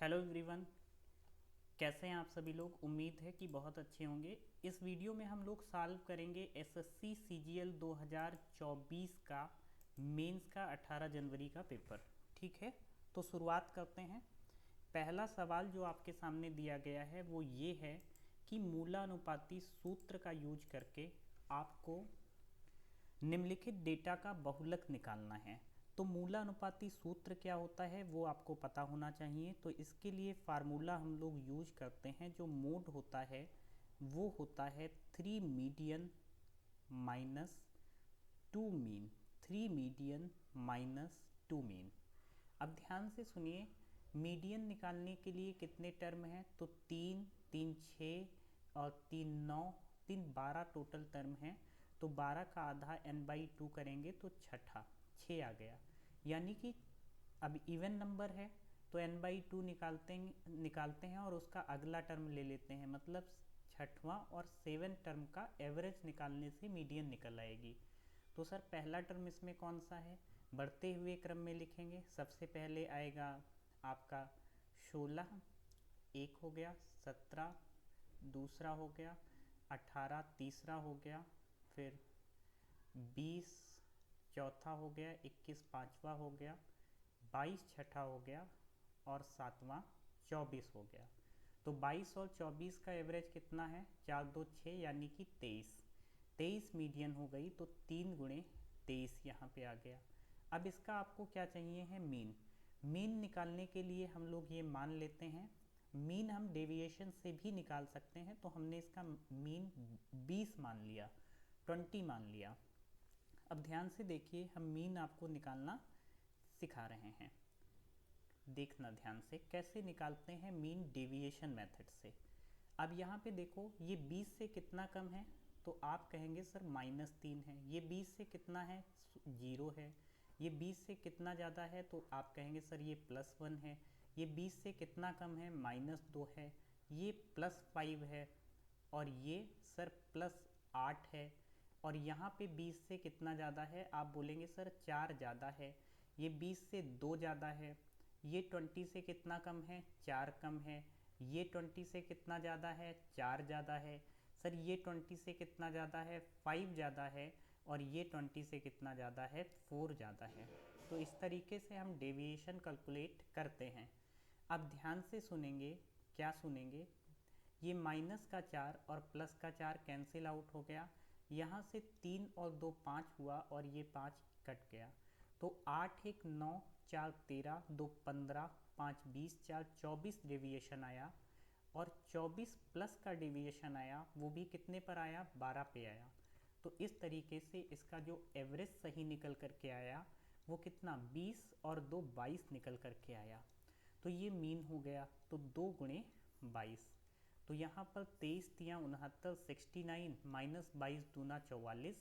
Hello everyone, कैसे हैं आप सभी लोग। उम्मीद है कि बहुत अच्छे होंगे। इस वीडियो में हम लोग सॉल्व करेंगे एसएससी सीजीएल 2024 का मेंस का 18 जनवरी का पेपर। ठीक है, तो शुरुआत करते हैं। पहला सवाल जो आपके सामने दिया गया है वो ये है कि मूलानुपाती सूत्र का यूज करके आपको निम्नलिखित डेटा का बहुलक निकालना है। तो मूलानुपाती सूत्र क्या होता है वो आपको पता होना चाहिए। तो इसके लिए फार्मूला हम लोग यूज करते हैं। जो मोड होता है वो होता है 3 median minus 2 mean, 3 median minus 2 mean. अब ध्यान से सुनिए, मीडियन निकालने के लिए कितने टर्म हैं? तो 3 3 6 और 3 9, 3 12 टोटल टर्म हैं। तो 12 का आधा n/2 करेंगे तो छठा 6 आ गया। यानी कि अब इवन नंबर है तो n/2 निकालते हैं और उसका अगला टर्म ले लेते हैं। मतलब छठवां और 7 टर्म का एवरेज निकालने से मीडियन निकल आएगी। तो सर पहला टर्म इसमें कौन सा है? बढ़ते हुए क्रम में लिखेंगे। सबसे पहले आएगा आपका 16, एक हो गया, 17 दूसरा हो गया, 18 तीसरा हो गया, फिर 20 चौथा हो गया, 21 पाँचवा हो गया, 22 छठा हो गया और सातवां 24 हो गया। तो 22 और 24 का एवरेज कितना है? 4 2 6 यानी कि 23। 23 मीडियन हो गई तो 3 गुणे 23 यहाँ पे आ गया। अब इसका आपको क्या चाहिए है? मीन। मीन निकालने के लिए हम लोग ये मान लेते हैं, मीन हम डेविएशन से भी निकाल सकते हैं। तो हमने इसका मीन 20 मान लिया, 20 मान लिया। अब ध्यान से देखिए, हम मीन आपको निकालना सिखा रहे हैं। देखना ध्यान से कैसे निकालते हैं मीन डेविएशन मेथड से। अब यहाँ पे देखो, ये 20 से कितना कम है? तो आप कहेंगे सर -3 है। ये 20 से कितना है? 0 है। ये 20 से कितना ज़्यादा है? तो आप कहेंगे सर ये +1 है। ये 20 से कितना कम है? -2 है। ये +5 है और ये सर +8 है। और यहाँ पे 20 से कितना ज़्यादा है? आप बोलेंगे सर 4 ज़्यादा है। ये 20 से 2 ज़्यादा है। ये 20 से कितना कम है? 4 कम है। ये 20 से कितना ज़्यादा है? 4 ज़्यादा है। सर ये 20 से कितना ज़्यादा है? 5 ज़्यादा है। और ये 20 से कितना ज़्यादा है? 4 ज़्यादा है। तो इस तरीके से हम डेविएशन कैलकुलेट करते हैं। अब ध्यान से सुनेंगे, क्या सुनेंगे? ये माइनस का 4 और प्लस का 4 कैंसिल आउट हो गया। यहाँ से 3 और 2 5 हुआ और ये 5 कट गया। तो 8 1 9, 4 13, 2 15, 5 20, 4 24 डेविएशन आया। और 24 प्लस का डेविएशन आया, वो भी कितने पर आया? 12 पे आया। तो इस तरीके से इसका जो एवरेज सही निकल कर के आया वो कितना? 20 और 2 22 निकल कर के आया। तो ये मीन हो गया। तो 2 गुणे 22। तो यहाँ पर 23 तियाँ 69, 69 माइनस 22 दूना 44,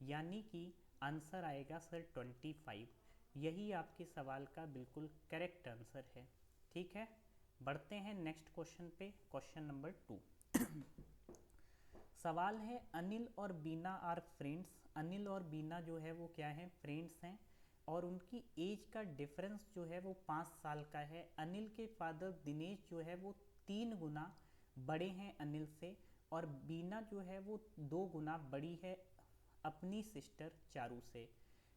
यानी कि आंसर आएगा सर 25। यही आपके सवाल का बिल्कुल करेक्ट आंसर है। ठीक है, बढ़ते हैं नेक्स्ट क्वेश्चन पे। क्वेश्चन नंबर 2 सवाल है, अनिल और बीना आर फ्रेंड्स। अनिल और बीना जो है वो क्या है? फ्रेंड्स हैं। और उनकी एज का डिफरेंस जो है वो 5 साल का है। अनिल के फादर दिनेश जो है वो 3 गुना बड़े हैं अनिल से। और बीना जो है वो 2 गुना बड़ी है अपनी सिस्टर चारू से।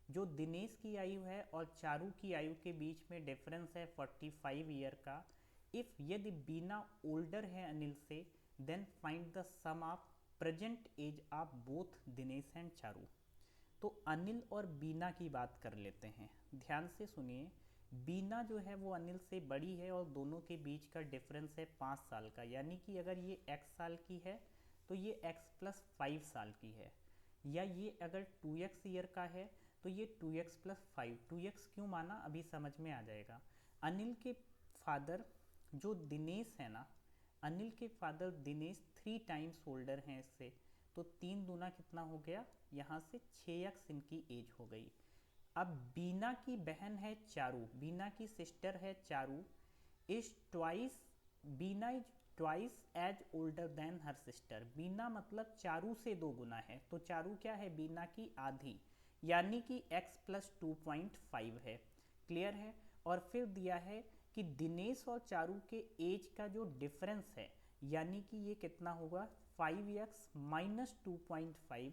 जो दिनेश की आयु है और चारू की आयु के बीच में डिफरेंस है 45 ईयर का। इफ यदि बीना ओल्डर है अनिल से, then find the sum of present age of both Dinesh and Charu. तो अनिल और बीना की बात कर लेते हैं। ध्यान से सुनिए, बीना जो है वो अनिल से बड़ी है और दोनों के बीच का डिफरेंस है 5 साल का। यानी कि अगर ये x साल की है तो ये x + 5 साल की है। या ये अगर 2x ईयर का है तो ये 2x + 5। 2x क्यों माना अभी समझ में आ जाएगा। अनिल के फादर जो दिनेश है ना, अनिल के फादर दिनेश 3 टाइम्स ओल्डर हैं इससे। तो 3 दूना कितना हो गया? यहाँ से 6x इनकी एज हो गई। अब बीना की बहन है चारू, बीना की सिस्टर है Charu, is twice, Bina is twice as older than her sister. Bina मतलब चारू से 2 गुना है। तो चारू क्या है? बीना की आधी, यानी कि x + 2.5 है। क्लियर है। और फिर दिया है कि दिनेश और चारू के एज का जो डिफरेंस है, यानी कि ये कितना होगा 5x माइनस 2.5,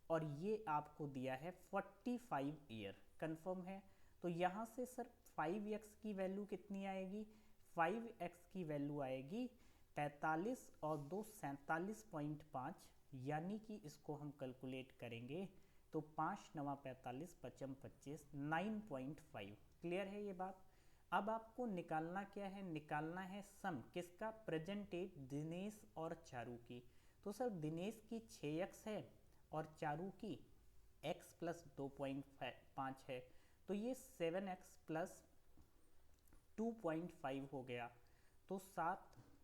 और ये आपको दिया है 45 ईयर। कंफर्म है? तो यहाँ से सर 5x की वैल्यू कितनी आएगी? 5x की वैल्यू आएगी 45 और 2 47.5, यानी कि इसको हम कैलकुलेट करेंगे तो 5 9 45 55 25 9.5। क्लियर है ये बात? अब आपको निकालना क्या है? निकालना है सम किसका? प्रेजेंट एज दिनेश और चारू की। तो सर दिनेश की 6x है और चारू की x प्लस 2.5 है, तो ये 7x प्लस 2.5 हो गया। तो 7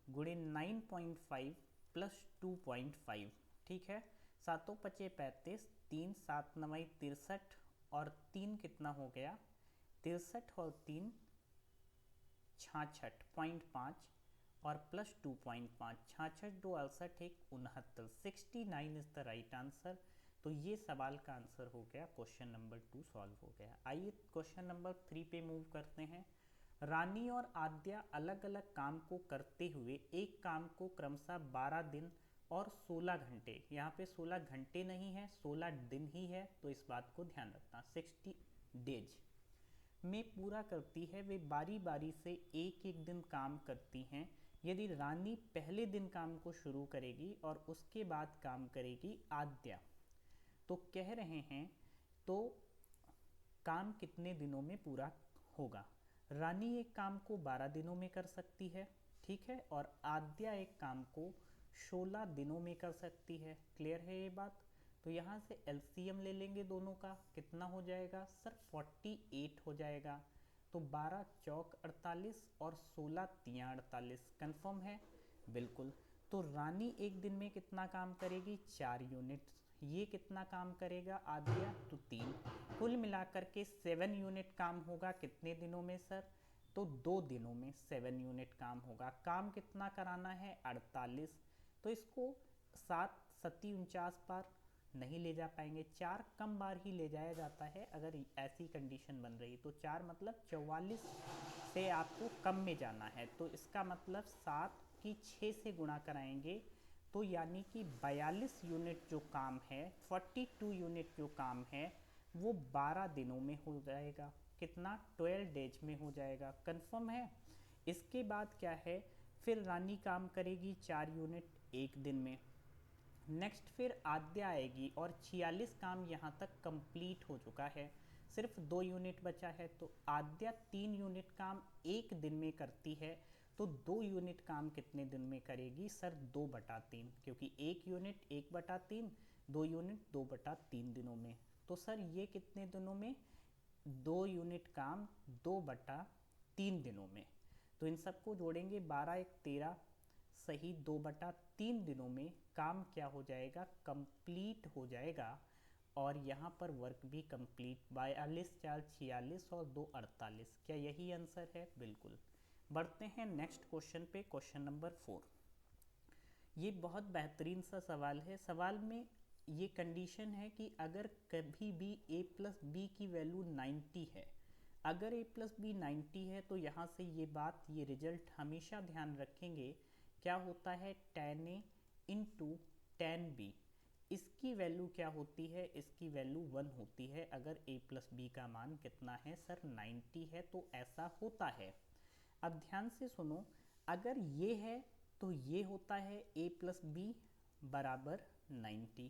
गुणे 9.5 प्लस 2.5, ठीक है। सातों पचे 35, 3 7 9 63, और 3 कितना हो गया 63, और 3 66.5, और plus 2.5, 66 2 68 1 69, 69 is the right answer. तो ये सवाल का आंसर हो गया, क्वेश्चन नंबर 2 सॉल्व हो गया। आइए क्वेश्चन नंबर 3 पे मूव करते हैं। रानी और आद्या अलग अलग काम को करते हुए एक काम को क्रमशः 12 दिन और 16 घंटे, यहाँ पे 16 घंटे नहीं है 16 दिन ही है, तो इस बात को ध्यान रखना, 60 डेज में पूरा करती है। वे बारी बारी से एक एक दिन काम करती हैं। यदि रानी पहले दिन काम को शुरू करेगी और उसके बाद काम करेगी आद्या, तो कह रहे हैं तो काम कितने दिनों में पूरा होगा? रानी एक काम को 12 दिनों में कर सकती है, ठीक है, और आद्या एक काम को 16 दिनों में कर सकती है। क्लियर है ये बात? तो यहाँ से एलसीएम ले लेंगे दोनों का, कितना हो जाएगा सर 48 हो जाएगा। तो 12 चौक 48 और 16 तियाँ 48। कन्फर्म है? बिल्कुल। तो रानी एक दिन में कितना काम करेगी? 4 यूनिट। ये कितना काम करेगा आद्या? तो 3। कुल मिलाकर के 7 यूनिट काम होगा कितने दिनों में सर? तो 2 दिनों में 7 यूनिट काम होगा। काम कितना कराना है? 48। तो इसको 7 सत्ती 49 बार नहीं ले जा पाएंगे, 4 कम बार ही ले जाया जाता है अगर ऐसी कंडीशन बन रही। तो 4 मतलब 44 से आपको कम में जाना है, तो इसका मतलब 7 की 6 से गुणा कराएंगे, तो यानी कि 42 यूनिट जो काम है, 42 यूनिट जो काम है वो 12 दिनों में हो जाएगा। कितना? 12 डेज में हो जाएगा। कंफर्म है? इसके बाद क्या है, फिर रानी काम करेगी 4 यूनिट एक दिन में। नेक्स्ट फिर आद्या आएगी और 46 काम यहाँ तक कंप्लीट हो चुका है, सिर्फ 2 यूनिट बचा है। तो आद्या 3 यूनिट काम एक दिन में करती है, तो 2 यूनिट काम कितने दिन में करेगी सर? 2/3, क्योंकि 1 यूनिट 1/3, 2 यूनिट 2/3 दिनों में। तो सर ये कितने दिनों में? 2 यूनिट काम 2/3 दिनों में। तो इन सबको जोड़ेंगे, 12 1 13 सही 2/3 दिनों में काम क्या हो जाएगा? कंप्लीट हो जाएगा। और यहाँ पर वर्क भी कंप्लीट, 42 4 46 और 2 48। क्या यही आंसर है? बिल्कुल। बढ़ते हैं नेक्स्ट क्वेश्चन पे, क्वेश्चन नंबर 4। ये बहुत बेहतरीन सा सवाल है। सवाल में ये कंडीशन है कि अगर कभी भी a प्लस बी की वैल्यू 90 है, अगर a प्लस बी 90 है, तो यहाँ से ये बात, ये रिजल्ट हमेशा ध्यान रखेंगे, क्या होता है tan a into tan b। इसकी वैल्यू क्या होती है? इसकी वैल्यू 1 होती है अगर a प्लस बी का मान कितना है सर? 90 है, तो ऐसा होता है। अब ध्यान से सुनो, अगर ये है तो ये होता है a प्लस बी बराबर 90।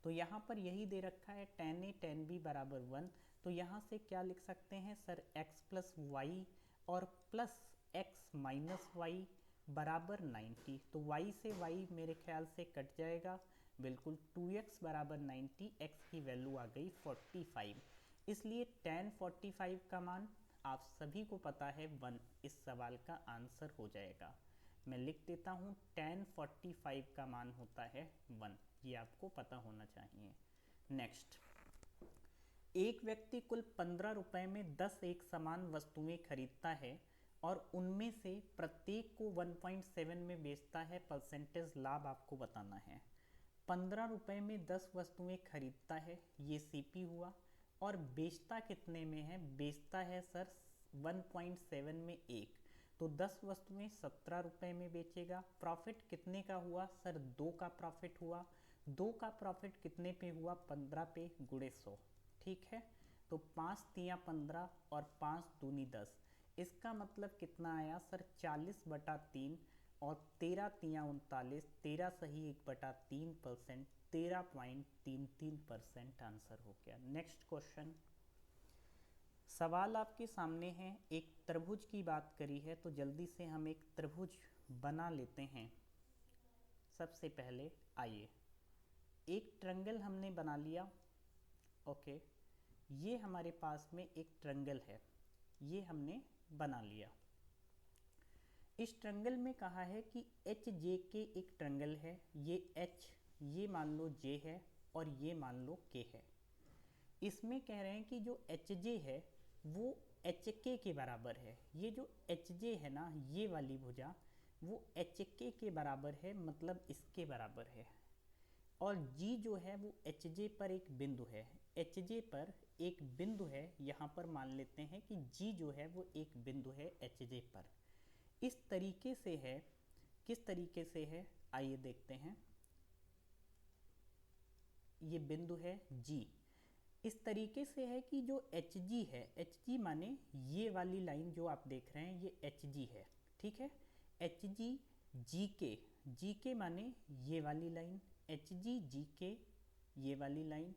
तो यहाँ पर यही दे रखा है tan a tan b बराबर 1। तो यहाँ से क्या लिख सकते हैं सर? x प्लस वाई और प्लस x माइनस वाई बराबर 90। तो y से y मेरे ख्याल से कट जाएगा, बिल्कुल 2x बराबर 90, x की वैल्यू आ गई 45। इसलिए tan 45 का मान आप सभी को पता है 1, इस सवाल का आंसर हो जाएगा। मैं लिख देता हूँ, tan 45 का मान होता है 1, ये आपको पता होना चाहिए। नेक्स्ट, एक व्यक्ति कुल 15 रुपए में 10 एक समान वस्तुएं खरीदता है और उनमें से प्रत्येक को 1.7 में बेचता है। परसेंटेज लाभ आपको बताना है। 15 रुपए में 10 वस्तुएं खरीदता है, ये सीपी हुआ, और बेचता कितने में है? बेचता है सर 1.7 में एक। तो 10 वस्तुएं 17 रुपये में बेचेगा। प्रॉफिट कितने का हुआ सर? 2 का प्रॉफिट हुआ। 2 का प्रॉफिट कितने पे हुआ? 15 पे गुणे 100। ठीक है, तो 5 तिया 15 और 5 दूनी 10। इसका मतलब कितना आया सर? 40/3 और 13 तिया 39, 13 सही 1/3%, 13.33% आंसर हो गया। नेक्स्ट क्वेश्चन, सवाल आपके सामने है, एक त्रिभुज की बात करी है तो जल्दी से हम एक त्रिभुज बना लेते हैं। सबसे पहले आइए, एक ट्रायंगल हमने बना लिया। ओके, ये हमारे पास में एक ट्रायंगल है, ये हमने बना लिया। इस ट्रायंगल में कहा है कि एच जे के एक ट्रायंगल है, ये एच, ये मान लो जे है और ये मान लो के है। इसमें कह रहे हैं कि जो एच जे है वो एच के बराबर है। ये जो एच जे है ना, ये वाली भुजा, वो एच के बराबर है, मतलब इसके बराबर है। और जी जो है वो एच जे पर एक बिंदु है, एच जे पर एक बिंदु है। यहाँ पर मान लेते हैं कि जी जो है वो एक बिंदु है एच जे पर। इस तरीके से है, किस तरीके से है आइए देखते हैं। ये बिंदु है जी, इस तरीके से है कि जो एच जी है, एच जी माने ये वाली लाइन जो आप देख रहे हैं, ये एच जी है। ठीक है, एच जी जी के, जी के माने ये वाली लाइन, एच जी जी के ये वाली लाइन,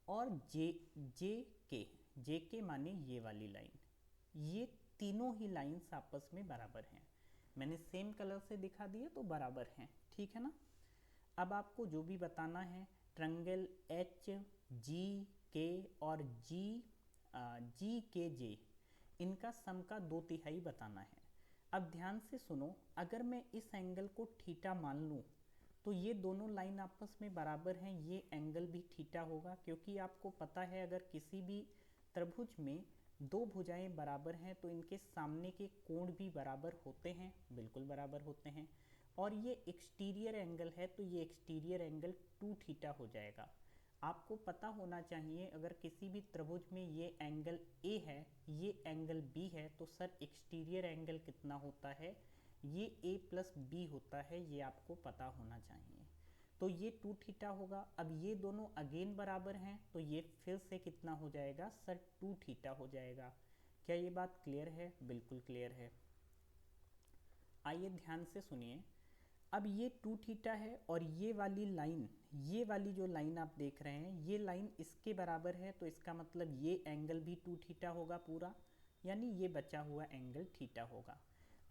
और जे जे के माने ये वाली लाइन। ये तीनों ही लाइंस आपस में बराबर हैं। मैंने सेम कलर से दिखा दिया तो बराबर हैं। ठीक है ना। अब आपको जो भी बताना है, ट्रायंगल एच जी के और जी के जे, इनका सम का 2/3 बताना है। अब ध्यान से सुनो, अगर मैं इस एंगल को थीटा मान लूँ तो ये दोनों लाइन आपस में बराबर हैं, ये एंगल भी थीटा होगा। क्योंकि आपको पता है अगर किसी भी त्रिभुज में दो भुजाएं बराबर हैं तो इनके सामने के कोण भी बराबर होते हैं, बिल्कुल बराबर होते हैं। और ये एक्सटीरियर एंगल है तो ये एक्सटीरियर एंगल 2 थीटा हो जाएगा। आपको पता होना चाहिए अगर किसी भी त्रिभुज में ये एंगल ए है, ये एंगल बी है, तो सर एक्सटीरियर एंगल कितना होता है? ये ए प्लस बी होता है, ये आपको पता होना चाहिए। तो ये 2 थीटा होगा। अब ये दोनों अगेन बराबर हैं तो ये फिर से कितना हो जाएगा सर? 2 थीटा हो जाएगा। क्या ये बात क्लियर है? बिल्कुल क्लियर है। आइए ध्यान से सुनिए, अब ये 2 थीटा है और ये वाली लाइन, ये वाली जो लाइन आप देख रहे हैं, ये लाइन इसके बराबर है, तो इसका मतलब ये एंगल भी 2 थीटा होगा पूरा, यानी ये बचा हुआ एंगल थीटा होगा।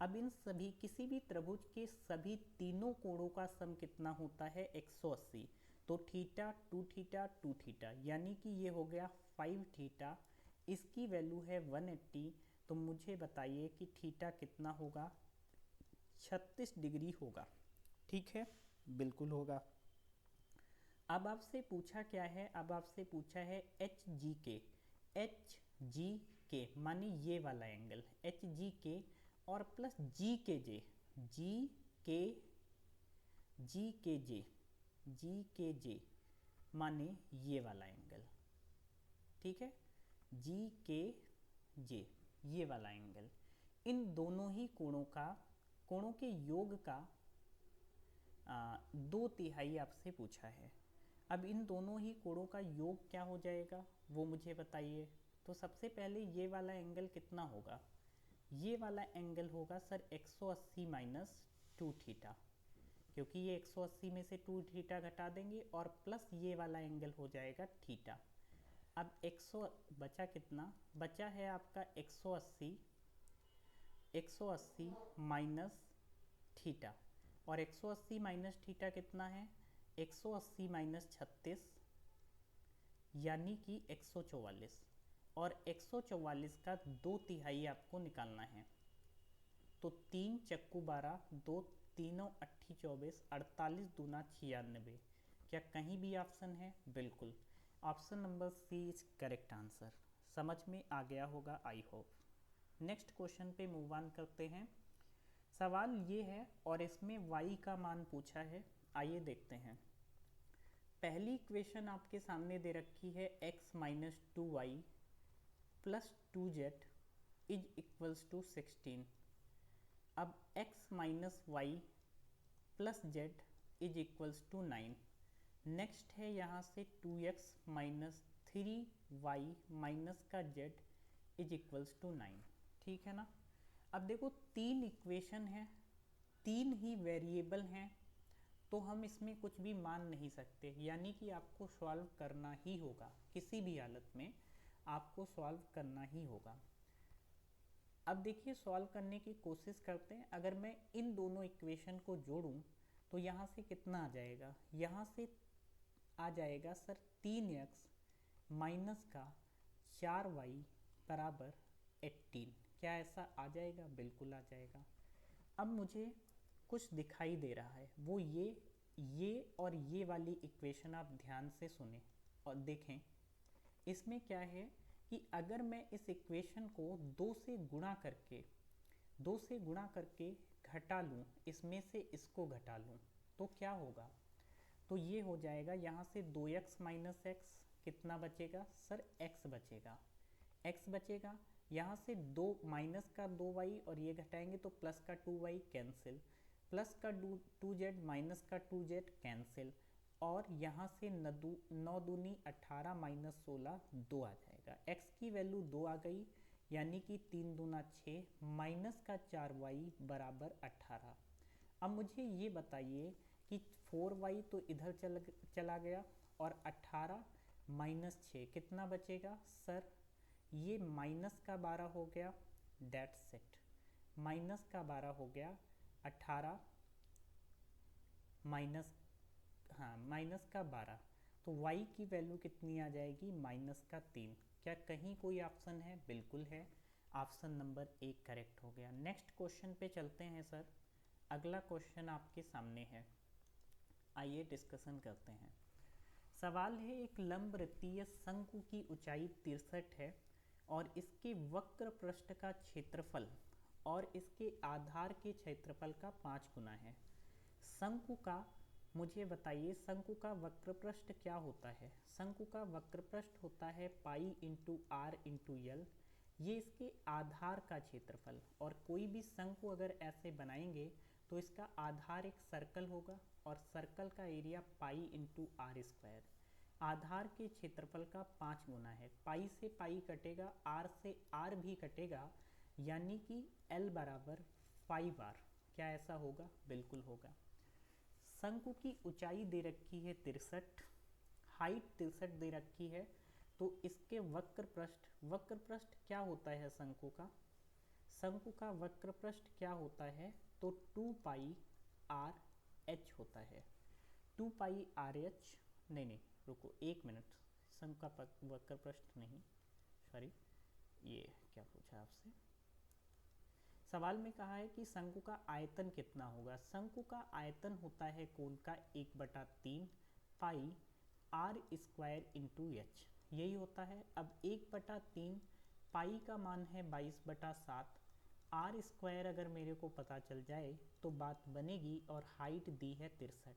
अब इन सभी किसी भी त्रिभुज के सभी तीनों कोणों का सम कितना होता है? 180। तो थीटा 2 थीटा 2 थीटा, यानी कि ये हो गया 5 थीटा। इसकी वैल्यू है 180। तो मुझे बताइए कि थीटा कितना होगा? 36 डिग्री होगा। ठीक है, बिल्कुल होगा। अब आपसे पूछा क्या है? अब आपसे पूछा है एच जी के, एच जी के माने ये वाला एंगल एच जी के और प्लस जी के जे, जी के जी के जे, जी के जे माने ये वाला एंगल। ठीक है, जी के जे ये वाला एंगल, इन दोनों ही कोणों के योग का 2/3 आपसे पूछा है। अब इन दोनों ही कोणों का योग क्या हो जाएगा वो मुझे बताइए। तो सबसे पहले ये वाला एंगल कितना होगा? ये वाला एंगल होगा सर 180 माइनस 2 थीटा, क्योंकि ये 180 में से 2 थीटा घटा देंगे और प्लस ये वाला एंगल हो जाएगा थीटा। अब 100 बचा, कितना बचा है आपका? 180 माइनस थीटा, और 180 माइनस थीटा कितना है? 180 माइनस 36 यानी कि 144, और 144 का 2/3 आपको निकालना है। तो 3 चक्कू 12, 2 तीनों 8 24, 48 दूना 96। क्या कहीं भी ऑप्शन है? बिल्कुल, option number C is correct answer. समझ में आ गया होगा आई होप। नेक्स्ट क्वेश्चन पे मूव ऑन करते हैं। सवाल ये है और इसमें y का मान पूछा है, आइए देखते हैं। पहली इक्वेशन आपके सामने दे रखी है x minus 2y plus 2z is equals to 16। अब x minus y plus z is equals to 9। Next है यहाँ से 2x माइनस 3y माइनस का z इज इक्वल्स टू 9। ठीक है ना। अब देखो तीन इक्वेशन है, तीन ही वेरिएबल हैं, तो हम इसमें कुछ भी मान नहीं सकते, यानी कि आपको सॉल्व करना ही होगा, किसी भी हालत में आपको सॉल्व करना ही होगा। अब देखिए सॉल्व करने की कोशिश करते हैं। अगर मैं इन दोनों इक्वेशन को जोड़ूं तो यहाँ से कितना आ जाएगा, यहाँ से आ जाएगा सर 3x माइनस का 4y बराबर 18। क्या ऐसा आ जाएगा? बिल्कुल आ जाएगा। अब मुझे कुछ दिखाई दे रहा है, वो ये और ये वाली इक्वेशन आप ध्यान से सुने और देखें। इसमें क्या है कि अगर मैं इस इक्वेशन को 2 से गुणा करके घटा लूँ, इसमें से इसको घटा लूँ, तो क्या होगा? तो ये हो जाएगा यहाँ से 2x माइनस एक्स, कितना बचेगा सर? x बचेगा, x बचेगा। यहाँ से 2 माइनस का 2y और ये घटाएंगे तो प्लस का 2y कैंसिल, प्लस का 2z माइनस का 2z कैंसिल, और यहाँ से 9 दूनी 18 माइनस 16 2 आ जाएगा। x की वैल्यू 2 आ गई, यानी कि 3 दूना 6 माइनस का 4y बराबर 18। अब मुझे ये बताइए कि 4y तो इधर चला गया और 18 माइनस 6 कितना बचेगा सर? ये माइनस का 12 हो गया, डेट्स इट। माइनस का 12 हो गया, 18 माइनस, हाँ माइनस का 12, तो y की वैल्यू कितनी आ जाएगी? माइनस का 3। क्या कहीं कोई ऑप्शन है? बिल्कुल है, ऑप्शन नंबर 1 करेक्ट हो गया। नेक्स्ट क्वेश्चन पे चलते हैं सर। अगला क्वेश्चन आपके सामने है, आइए डिस्कशन करते हैं। सवाल है, एक लंबवृत्तीय शंकु की ऊंचाई 63 है और इसके वक्र पृष्ठ का क्षेत्रफल और इसके आधार के क्षेत्रफल का 5 गुना है। शंकु का मुझे बताइए, शंकु का वक्र पृष्ठ क्या होता है? शंकु का वक्र पृष्ठ होता है pi into r into l, ये इसके आधार का क्षेत्रफल। और कोई भी शंकु अगर ऐसे बनाएंगे तो इसका आधार एक सर्कल होगा और सर्कल का area pi into r square. आधार के क्षेत्रफल का 5 गुना है। पाई से पाई कटेगा, आर से आर भी कटेगा, यानी कि एल बराबर 5r। क्या ऐसा होगा? बिल्कुल होगा। शंकु की ऊंचाई दे रखी है 63, हाइट 63 दे रखी है, तो इसके वक्र पृष्ठ क्या होता है शंकु का? शंकु का वक्र पृष्ठ क्या होता है? तो 2 पाई आर एच होता है। 2 पाई आर एच, नहीं रुको 1 मिनट, शंकु का वक्र पृष्ठ नहीं, सॉरी, ये क्या पूछा आपसे? सवाल में कहा है कि शंकु का आयतन कितना होगा। शंकु का आयतन होता है कोण का 1/3 पाई आर स्क्वायर इंटू एच, यही होता है। अब 1/3 पाई का मान है 22/7, आर स्क्वायर अगर मेरे को पता चल जाए तो बात बनेगी, और हाइट दी है 63,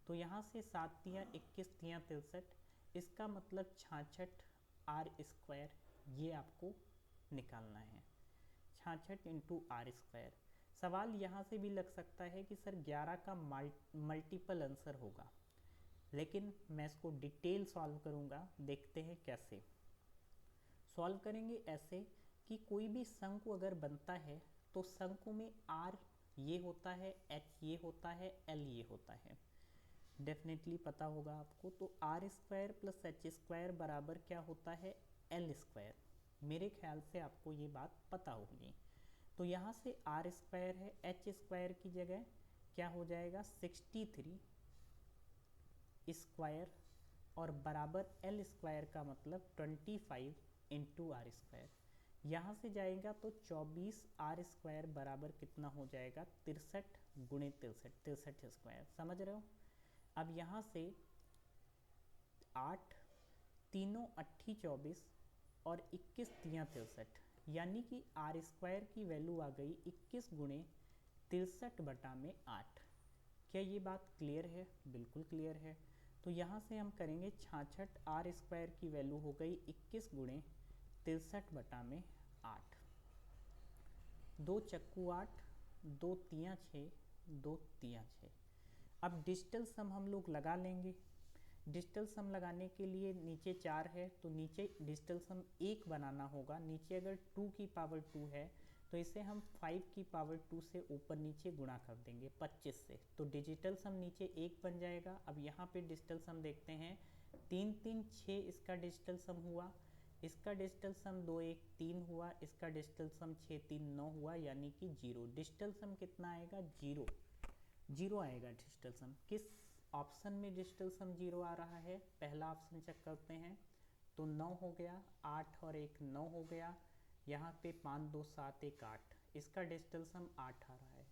तो यहाँ से 7 तियाँ 21 तियाँ 63, इसका मतलब 66 आर स्क्वायर, ये आपको निकालना है, 66 इंटू आर स्क्वायर। सवाल यहाँ से भी लग सकता है कि सर 11 का मल्टीपल आंसर होगा, लेकिन मैं इसको डिटेल सॉल्व करूँगा। देखते हैं कैसे सॉल्व करेंगे। ऐसे कि कोई भी शंकु अगर बनता है तो शंकु में आर ये होता है, एच ये होता है, एल ये होता है, डेफिनेटली पता होगा आपको। तो r square plus h square बराबर क्या होता है? L square. मेरे ख्याल से आपको ये बात पता होगी। तो यहाँ से आर स्क्वायर है, एच स्क्वायर की जगह क्या हो जाएगा? 63 स्क्वायर, और बराबर एल स्क्वायर का मतलब 25 इंटू आर स्क्वायर। यहाँ से जाएगा तो 24 आर स्क्वायर बराबर कितना हो जाएगा? 63 गुणे 63 स्क्वायर, समझ रहे हो? अब यहाँ से 8 तीनों 8 24 और 21 तियाँ 63, यानी कि आर स्क्वायर की वैल्यू आ गई 21 गुणे 63/8। क्या ये बात क्लियर है? बिल्कुल क्लियर है। तो यहाँ से हम करेंगे 66, आर स्क्वायर की वैल्यू हो गई 21 गुणे 63/8, 2 चक्कू 8, 2 तियाँ 6, 2 तियाँ 6। अब डिजिटल सम हम लोग लगा लेंगे। डिजिटल सम लगाने के लिए नीचे 4 है तो नीचे डिजिटल सम 1 बनाना होगा। नीचे अगर 2 की पावर 2 है तो इसे हम 5 की पावर 2 से ऊपर नीचे गुणा कर देंगे 25 से, तो डिजिटल सम नीचे 1 बन जाएगा। अब यहाँ पे डिजिटल सम देखते हैं, 3 3 6 इसका डिजिटल सम हुआ, इसका डिजिटल सम 2 1 3 हुआ, इसका डिजिटल सम 6 3 9 हुआ, यानी कि 0। डिजिटल सम कितना आएगा? 0 0 आएगा डिजिटल सम। किस ऑप्शन में डिजिटल सम 0 आ रहा है? पहला ऑप्शन चेक करते हैं तो 9 हो गया, 8 और 1 9 हो गया, यहाँ पे 5 2 7 1 8, इसका डिजिटल सम 8 आ रहा है।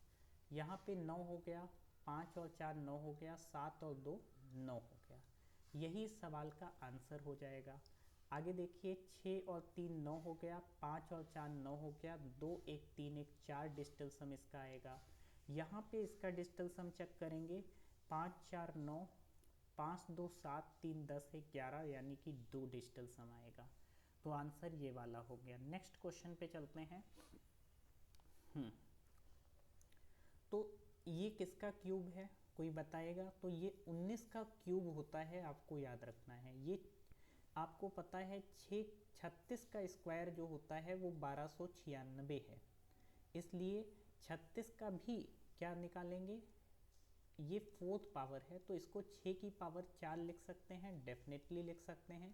यहाँ पे 9 हो गया, 5 और 4 9 हो गया, 7 और 2 9 हो गया। यही इस सवाल का आंसर हो जाएगा। आगे देखिए, 6 और 3 9 हो गया, 5 और 4 9 हो गया, 2 1 3 1 4 डिजिटल सम इसका आएगा। यहाँ पे इसका डिजिटल सम चेक करेंगे, 5 4 9, 5 2 7 3 10 1 11, यानी कि 2 डिजिटल सम आएगा। तो आंसर ये वाला हो गया। नेक्स्ट क्वेश्चन पे चलते हैं। तो ये किसका क्यूब है, कोई बताएगा? तो ये 19 का क्यूब होता है, आपको याद रखना है। ये आपको पता है 36 का स्क्वायर जो होता है वो 1296 है, इसलिए 36 का भी क्या निकालेंगे, ये 4th पावर है तो इसको 6 की पावर 4 लिख सकते हैं, डेफिनेटली लिख सकते हैं।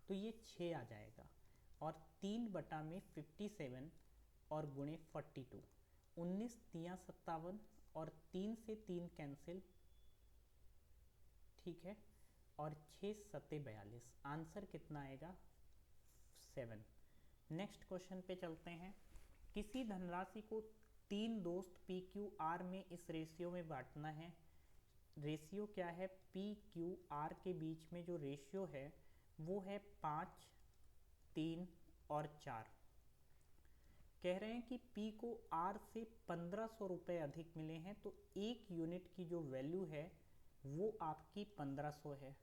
तो ये 6 आ जाएगा, और 3 बटा में 57 और गुणे 42, 19 तियाँ 57 और 3 से 3 कैंसिल, ठीक है, और 6 सत्ते 42, आंसर कितना आएगा? 7। नेक्स्ट क्वेश्चन पे चलते हैं। किसी धनराशि को 3 दोस्त पी क्यू आर में इस रेशियो में बांटना है। रेशियो क्या है? पी क्यू आर के बीच में जो रेशियो है वो है 5 3 और 4। कह रहे हैं कि P को R से 1500 रुपये अधिक मिले हैं, तो 1 यूनिट की जो वैल्यू है वो आपकी 1500 है।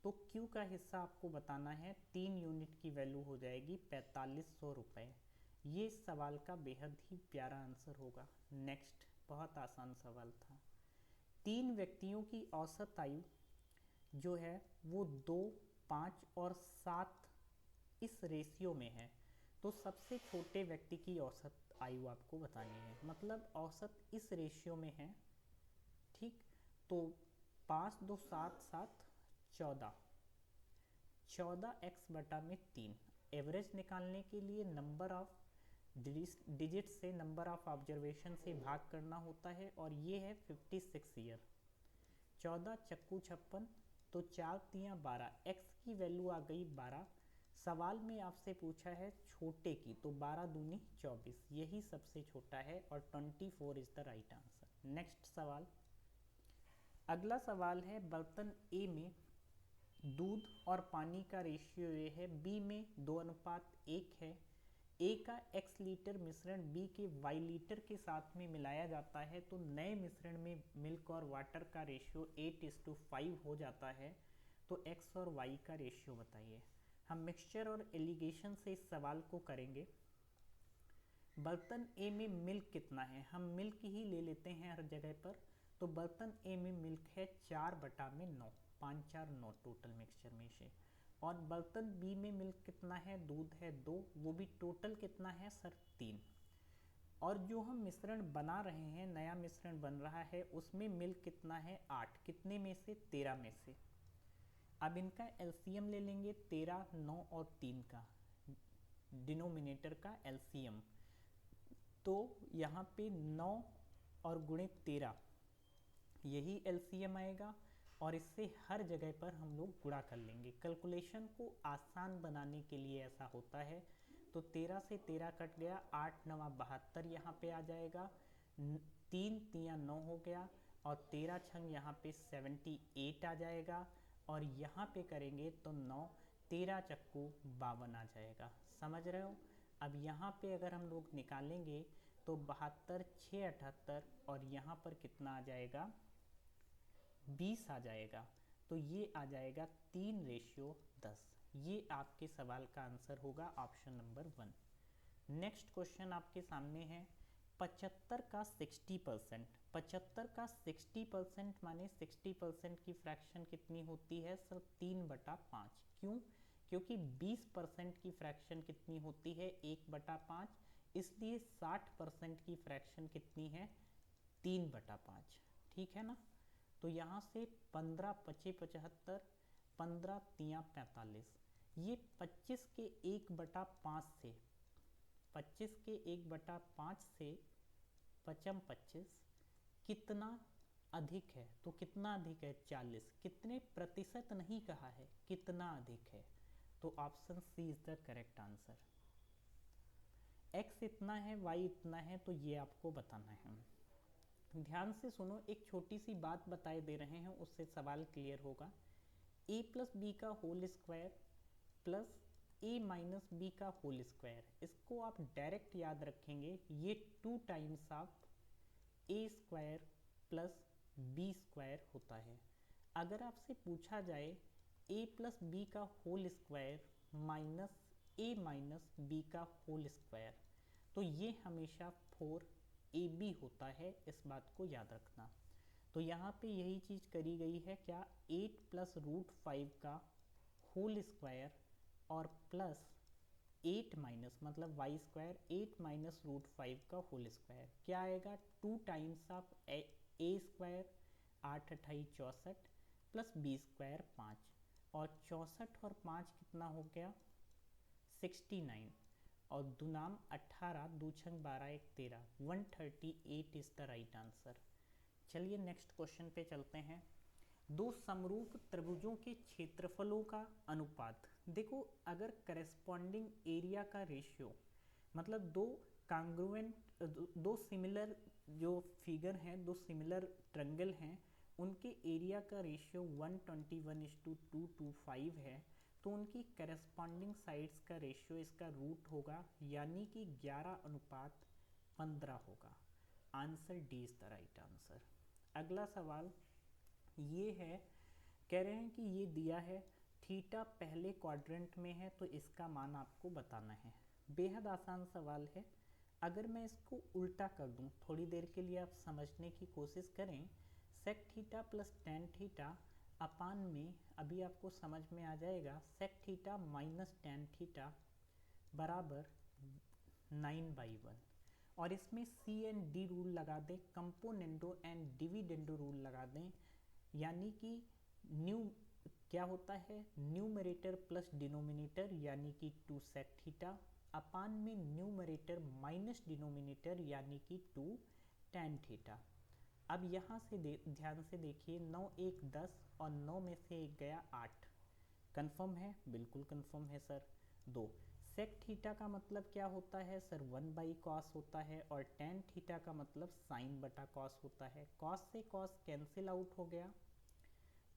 तो Q का हिस्सा आपको बताना है, 3 यूनिट की वैल्यू हो जाएगी 4500 रुपये। ये इस सवाल का बेहद ही प्यारा आंसर होगा। नेक्स्ट, बहुत आसान सवाल था। 3 व्यक्तियों की औसत आयु जो है वो 2 5 और 7 इस रेशियो में है, तो सबसे छोटे व्यक्ति की औसत आयु आपको बतानी है, मतलब औसत इस रेशियो में है, ठीक। तो 5 2 7 7 14, 14x बटा में 3। एवरेज निकालने के लिए नंबर ऑफ डिजिट से नंबर ऑफ ऑब्जर्वेशन से भाग करना होता है, और ये है 56 ईयर। 14 चक्कू 56, तो 4 तियाँ 12, x की वैल्यू आ गई 12। सवाल में आपसे पूछा है छोटे की, तो 12 दूनी 24, यही सबसे छोटा है, और 24 is the right answer. Next सवाल, अगला सवाल है, बर्तन ए में दूध और पानी का रेशियो ये है, बी में 2:1 है। ए का x लीटर मिश्रण बी के y लीटर के साथ में मिलाया जाता है, तो नए मिश्रण में मिल्क और वाटर का रेशियो 8:5 हो जाता है। तो x और y का रेशियो बताइए। हम मिक्सचर और एलिगेशन से इस सवाल को करेंगे। बर्तन ए में मिल्क कितना है, हम मिल्क ही ले लेते हैं हर जगह पर। तो बर्तन ए में मिल्क है 4 बटा में 9, 5 4 9 टोटल मिक्सचर में से। और बर्तन बी में मिल्क कितना है, दूध है 2, वो भी टोटल कितना है सर 3। और जो हम मिश्रण बना रहे हैं, नया मिश्रण बन रहा है, उसमें मिल्क कितना है 8, कितने में से 13 में से। अब इनका एलसीएम ले लेंगे, 13 9 और 3 का डिनोमिनेटर का एलसीएम, तो यहाँ पे 9 और गुणे 13 यही एलसीएम आएगा, और इससे हर जगह पर हम लोग गुणा कर लेंगे। कैलकुलेशन को आसान बनाने के लिए ऐसा होता है। तो 13 से 13 कट गया, 8 9 72 यहाँ पे आ जाएगा, 3 तियाँ 9 हो गया, और 13 छंग यहाँ पे 78 आ जाएगा, और यहाँ पे करेंगे तो 9 13 चक्कू 52 आ जाएगा। समझ रहे हो? अब यहाँ पे अगर हम लोग निकालेंगे तो 72 6 78, और यहाँ पर कितना आ जाएगा 20 आ जाएगा। तो ये आ जाएगा 3:10। ये आपके सवाल का आंसर होगा, ऑप्शन नंबर 1। नेक्स्ट क्वेश्चन आपके सामने है, 75 का 60%, 75 का 60% माने 60% की फ्रैक्शन कितनी होती है सर? 3/5। क्यों? क्योंकि 20% की फ्रैक्शन कितनी होती है? 1/5। इसलिए 60% की फ्रैक्शन कितनी है? 3/5। ठीक है ना? तो यहाँ से 15 पचे 75, 15 तियाँ 45। ये 25 के 1/5 से, 25 के 1/5 से पचम 25 कितना अधिक है? तो कितना अधिक है? 40। कितने प्रतिशत नहीं कहा है, कितना अधिक है। तो option C is the correct answer. x इतना है, y इतना है, तो ये आपको बताना है। ध्यान से सुनो, एक छोटी सी बात बताए दे रहे हैं, उससे सवाल क्लियर होगा। a प्लस बी का whole square plus a minus b का होल स्क्वायर, इसको आप डायरेक्ट याद रखेंगे, ये 2 times of a square plus b square होता है। अगर आपसे पूछा जाए a प्लस बी का whole square minus a minus b का होल स्क्वायर, तो ये हमेशा 4ab होता है, इस बात को याद रखना। तो यहाँ पे यही चीज़ करी गई है, क्या? 8 प्लस रूट 5 का होल स्क्वायर और प्लस 8 माइनस मतलब वाई स्क्वायर 8 माइनस रूट 5 का होल स्क्वायर, क्या आएगा? 2 टाइम्स ऑफ ए स्क्वायर, 8 अठाई 64 प्लस बी स्क्वायर 5, और 64 और 5 कितना हो गया? 69, और दुनाम 18, दो छंग 12 एक 13, 138 इज द राइट आंसर। चलिए नेक्स्ट क्वेश्चन पे चलते हैं। दो समरूप त्रिभुजों के क्षेत्रफलों का अनुपात। देखो, अगर करेस्पॉन्डिंग एरिया का रेशियो, मतलब दो कांग्रुएंट, दो सिमिलर जो फिगर हैं, दो सिमिलर ट्रायंगल हैं, उनके एरिया का रेशियो 121:225 है, तो उनकी करेस्पॉन्डिंग साइड्स का रेशियो इसका रूट होगा, यानी कि 11:15 होगा। Answer D is the right answer. अगला सवाल ये है, कह रहे हैं कि ये दिया है थीटा पहले क्वाड्रेंट में है, तो इसका मान आपको बताना है। बेहद आसान सवाल है। अगर मैं इसको उल्टा कर दूं, थोड़ी देर के लिए आप समझने की कोशिश करें, sec theta plus tan theta upon में, अभी आपको समझ में आ जाएगा, sec theta minus tan theta बराबर 9/1, और इसमें सी एंड डी रूल लगा दें, कंपोनेंडो एंड डिविडेंडो रूल लगा दें, यानी कि न्यू क्या होता है? न्यूमरेटर प्लस डिनोमिनेटर, यानी कि 2 सेक थीटा, अपान में न्यूमरेटर माइनस डिनोमिनेटर, यानी कि 2 टेन थीटा। अब यहाँ से ध्यान से देखिए, 9 1 10 और 9 में से 1 गया 8। कंफर्म है? बिल्कुल कंफर्म है सर। 2 सेक थीटा का मतलब क्या होता है सर? 1/cos होता है, और टेन थीटा का मतलब साइन बटा कॉस होता है। कॉस से कॉस कैंसिल आउट हो गया,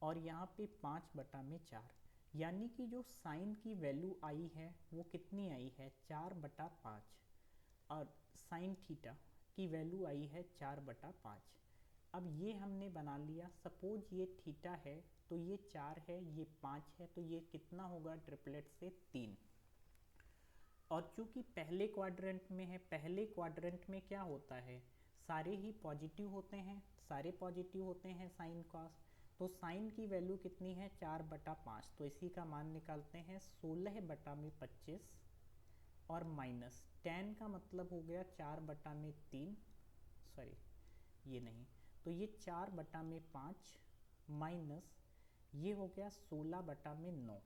और यहाँ पे 5/4, यानी कि जो साइन की वैल्यू आई है वो कितनी आई है? 4/5, और साइन थीटा की वैल्यू आई है 4/5। अब ये हमने बना लिया, सपोज ये थीटा है तो ये 4 है, ये 5 है, तो ये कितना होगा? ट्रिपलेट से 3। और चूंकि पहले क्वाड्रेंट में है, पहले क्वाड्रेंट में क्या होता है? सारे ही पॉजिटिव होते हैं, सारे पॉजिटिव होते हैं साइन कॉस, तो साइन की वैल्यू कितनी है? 4/5, तो इसी का मान निकालते हैं 16/25, और माइनस टेन का मतलब हो गया 4/3, सॉरी ये नहीं, तो ये 4/5 माइनस ये हो गया 16/9।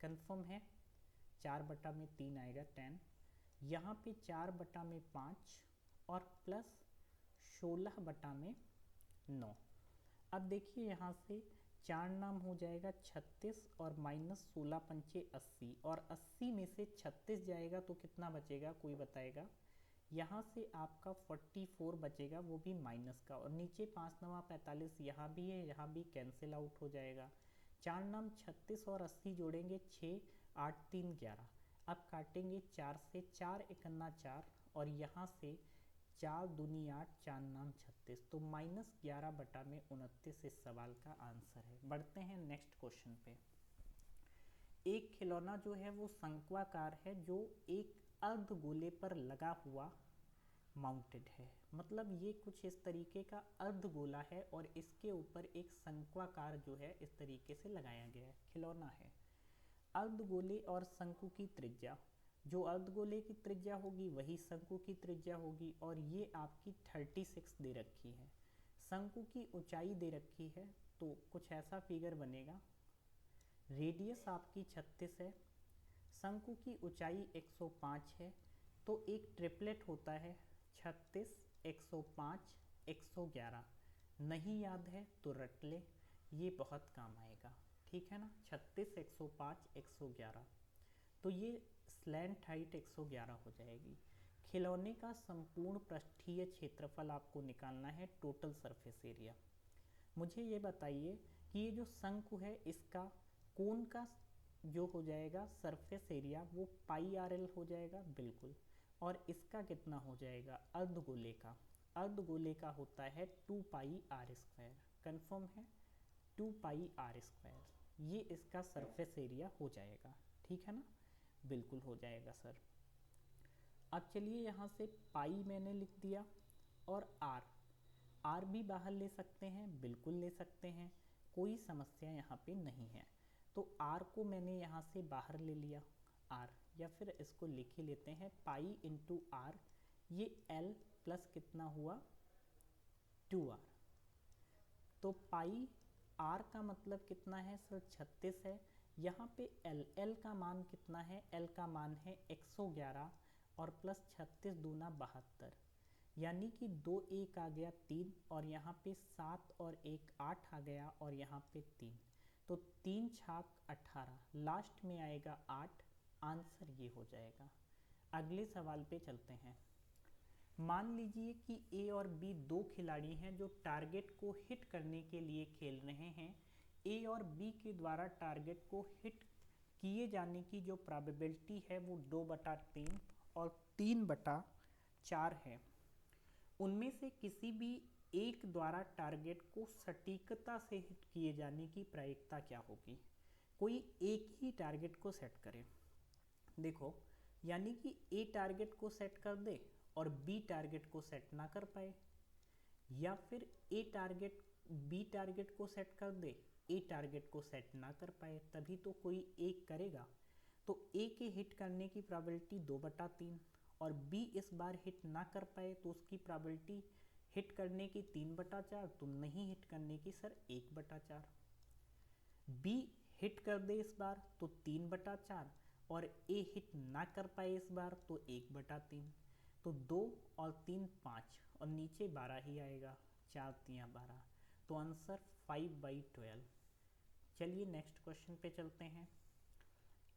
कंफर्म है? 4/3 आएगा 10, यहाँ पे 4/5 और प्लस 16/9। अब देखिए यहाँ से 4 नाम हो जाएगा 36, और माइनस 16 पंचे 80, और 80 में से 36 जाएगा तो कितना बचेगा? कोई बताएगा? यहाँ से आपका 44 बचेगा, वो भी माइनस का, और नीचे 5 9 45, यहाँ भी है, यहाँ भी कैंसिल आउट हो जाएगा। 4 नाम 36 और 80 जोड़ेंगे 6 8 3 11। अब काटेंगे 4 से, 4 एकन्ना 4, और यहाँ से 4 दूनी 8, 4 नाम 36, तो -11/29 इस सवाल का आंसर है। बढ़ते हैं नेक्स्ट क्वेश्चन पे। एक खिलौना जो है वो शंक्वाकार है, जो एक अर्धगोले पर लगा हुआ माउंटेड है, मतलब ये कुछ इस तरीके का अर्धगोला है और इसके ऊपर एक शंक्वाकार जो है इस तरीके से लगाया गया है, खिलौना है। अर्धगोले और शंकु की त्रिज्या, जो अर्धगोले की त्रिज्या होगी वही शंकु की त्रिज्या होगी, और ये आपकी 36 दे रखी है। शंकु की ऊंचाई दे रखी है, तो कुछ ऐसा फिगर बनेगा। रेडियस आपकी 36 है, शंकु की ऊंचाई 105 है, तो एक ट्रिपलेट होता है 36, 105, 111। नहीं याद है तो रट ले, ये बहुत काम आएगा, ठीक है ना। 36, 105, 111, तो ये स्लैंट हाइट 111 हो जाएगी। खिलौने का संपूर्ण पृष्ठीय क्षेत्रफल आपको निकालना है, टोटल सरफेस एरिया। मुझे ये बताइए कि ये जो शंकु है इसका कोन का जो हो जाएगा सरफेस एरिया वो पाई आर एल हो जाएगा, बिल्कुल। और इसका कितना हो जाएगा अर्धगोले का? अर्धगोले का होता है 2 पाई आर स्क्वायर, कन्फर्म है 2 पाई आर स्क्वायर, ये इसका सरफेस एरिया हो जाएगा, ठीक है ना, बिल्कुल हो जाएगा सर। अब चलिए यहाँ से पाई मैंने लिख दिया, और आर भी बाहर ले सकते हैं, बिल्कुल ले सकते हैं, कोई समस्या यहाँ पे नहीं है। तो आर को मैंने यहाँ से बाहर ले लिया आर, या फिर इसको लिख ही लेते हैं पाई इंटू आर, ये एल प्लस कितना हुआ 2r। तो पाई आर का मतलब कितना है सर 36 है। यहाँ पे एल का मान कितना है? एल का मान है 111 और प्लस 36 दूना 72, यानी कि 2 1 आ गया 3, और यहाँ पे 7 और 1 8 आ गया, और यहाँ पे 3, तो 3 छाक 18, लास्ट में आएगा 8, आंसर ये हो जाएगा। अगले सवाल पे चलते हैं। मान लीजिए कि ए और बी दो खिलाड़ी हैं जो टारगेट को हिट करने के लिए खेल रहे हैं। ए और बी के द्वारा टारगेट को हिट किए जाने की जो प्रोबेबिलिटी है वो 2/3 और 3/4 है। उनमें से किसी भी एक द्वारा टारगेट को सटीकता से हिट किए जाने की प्रायिकता क्या होगी? कोई एक ही टारगेट को सेट करें। देखो, यानी कि ए टारगेट को सेट कर दे और बी टारगेट को सेट ना कर पाए, या फिर ए टारगेट बी टारगेट को सेट कर दे, ए टारगेट को सेट ना कर पाए, तभी तो कोई एक करेगा। तो ए के हिट करने की प्रोबेबिलिटी 2/3, और बी इस बार हिट ना कर पाए तो उसकी प्रोबेबिलिटी हिट करने की 3/4, तो नहीं हिट करने की सर 1/4। बी हिट कर दे इस बार तो 3/4, और ए हिट ना कर पाए इस बार तो 1/3, तो 2 और 3 5, और नीचे 12 ही आएगा, 4 3 12, तो आंसर 5/12। चलिए नेक्स्ट क्वेश्चन पे चलते हैं।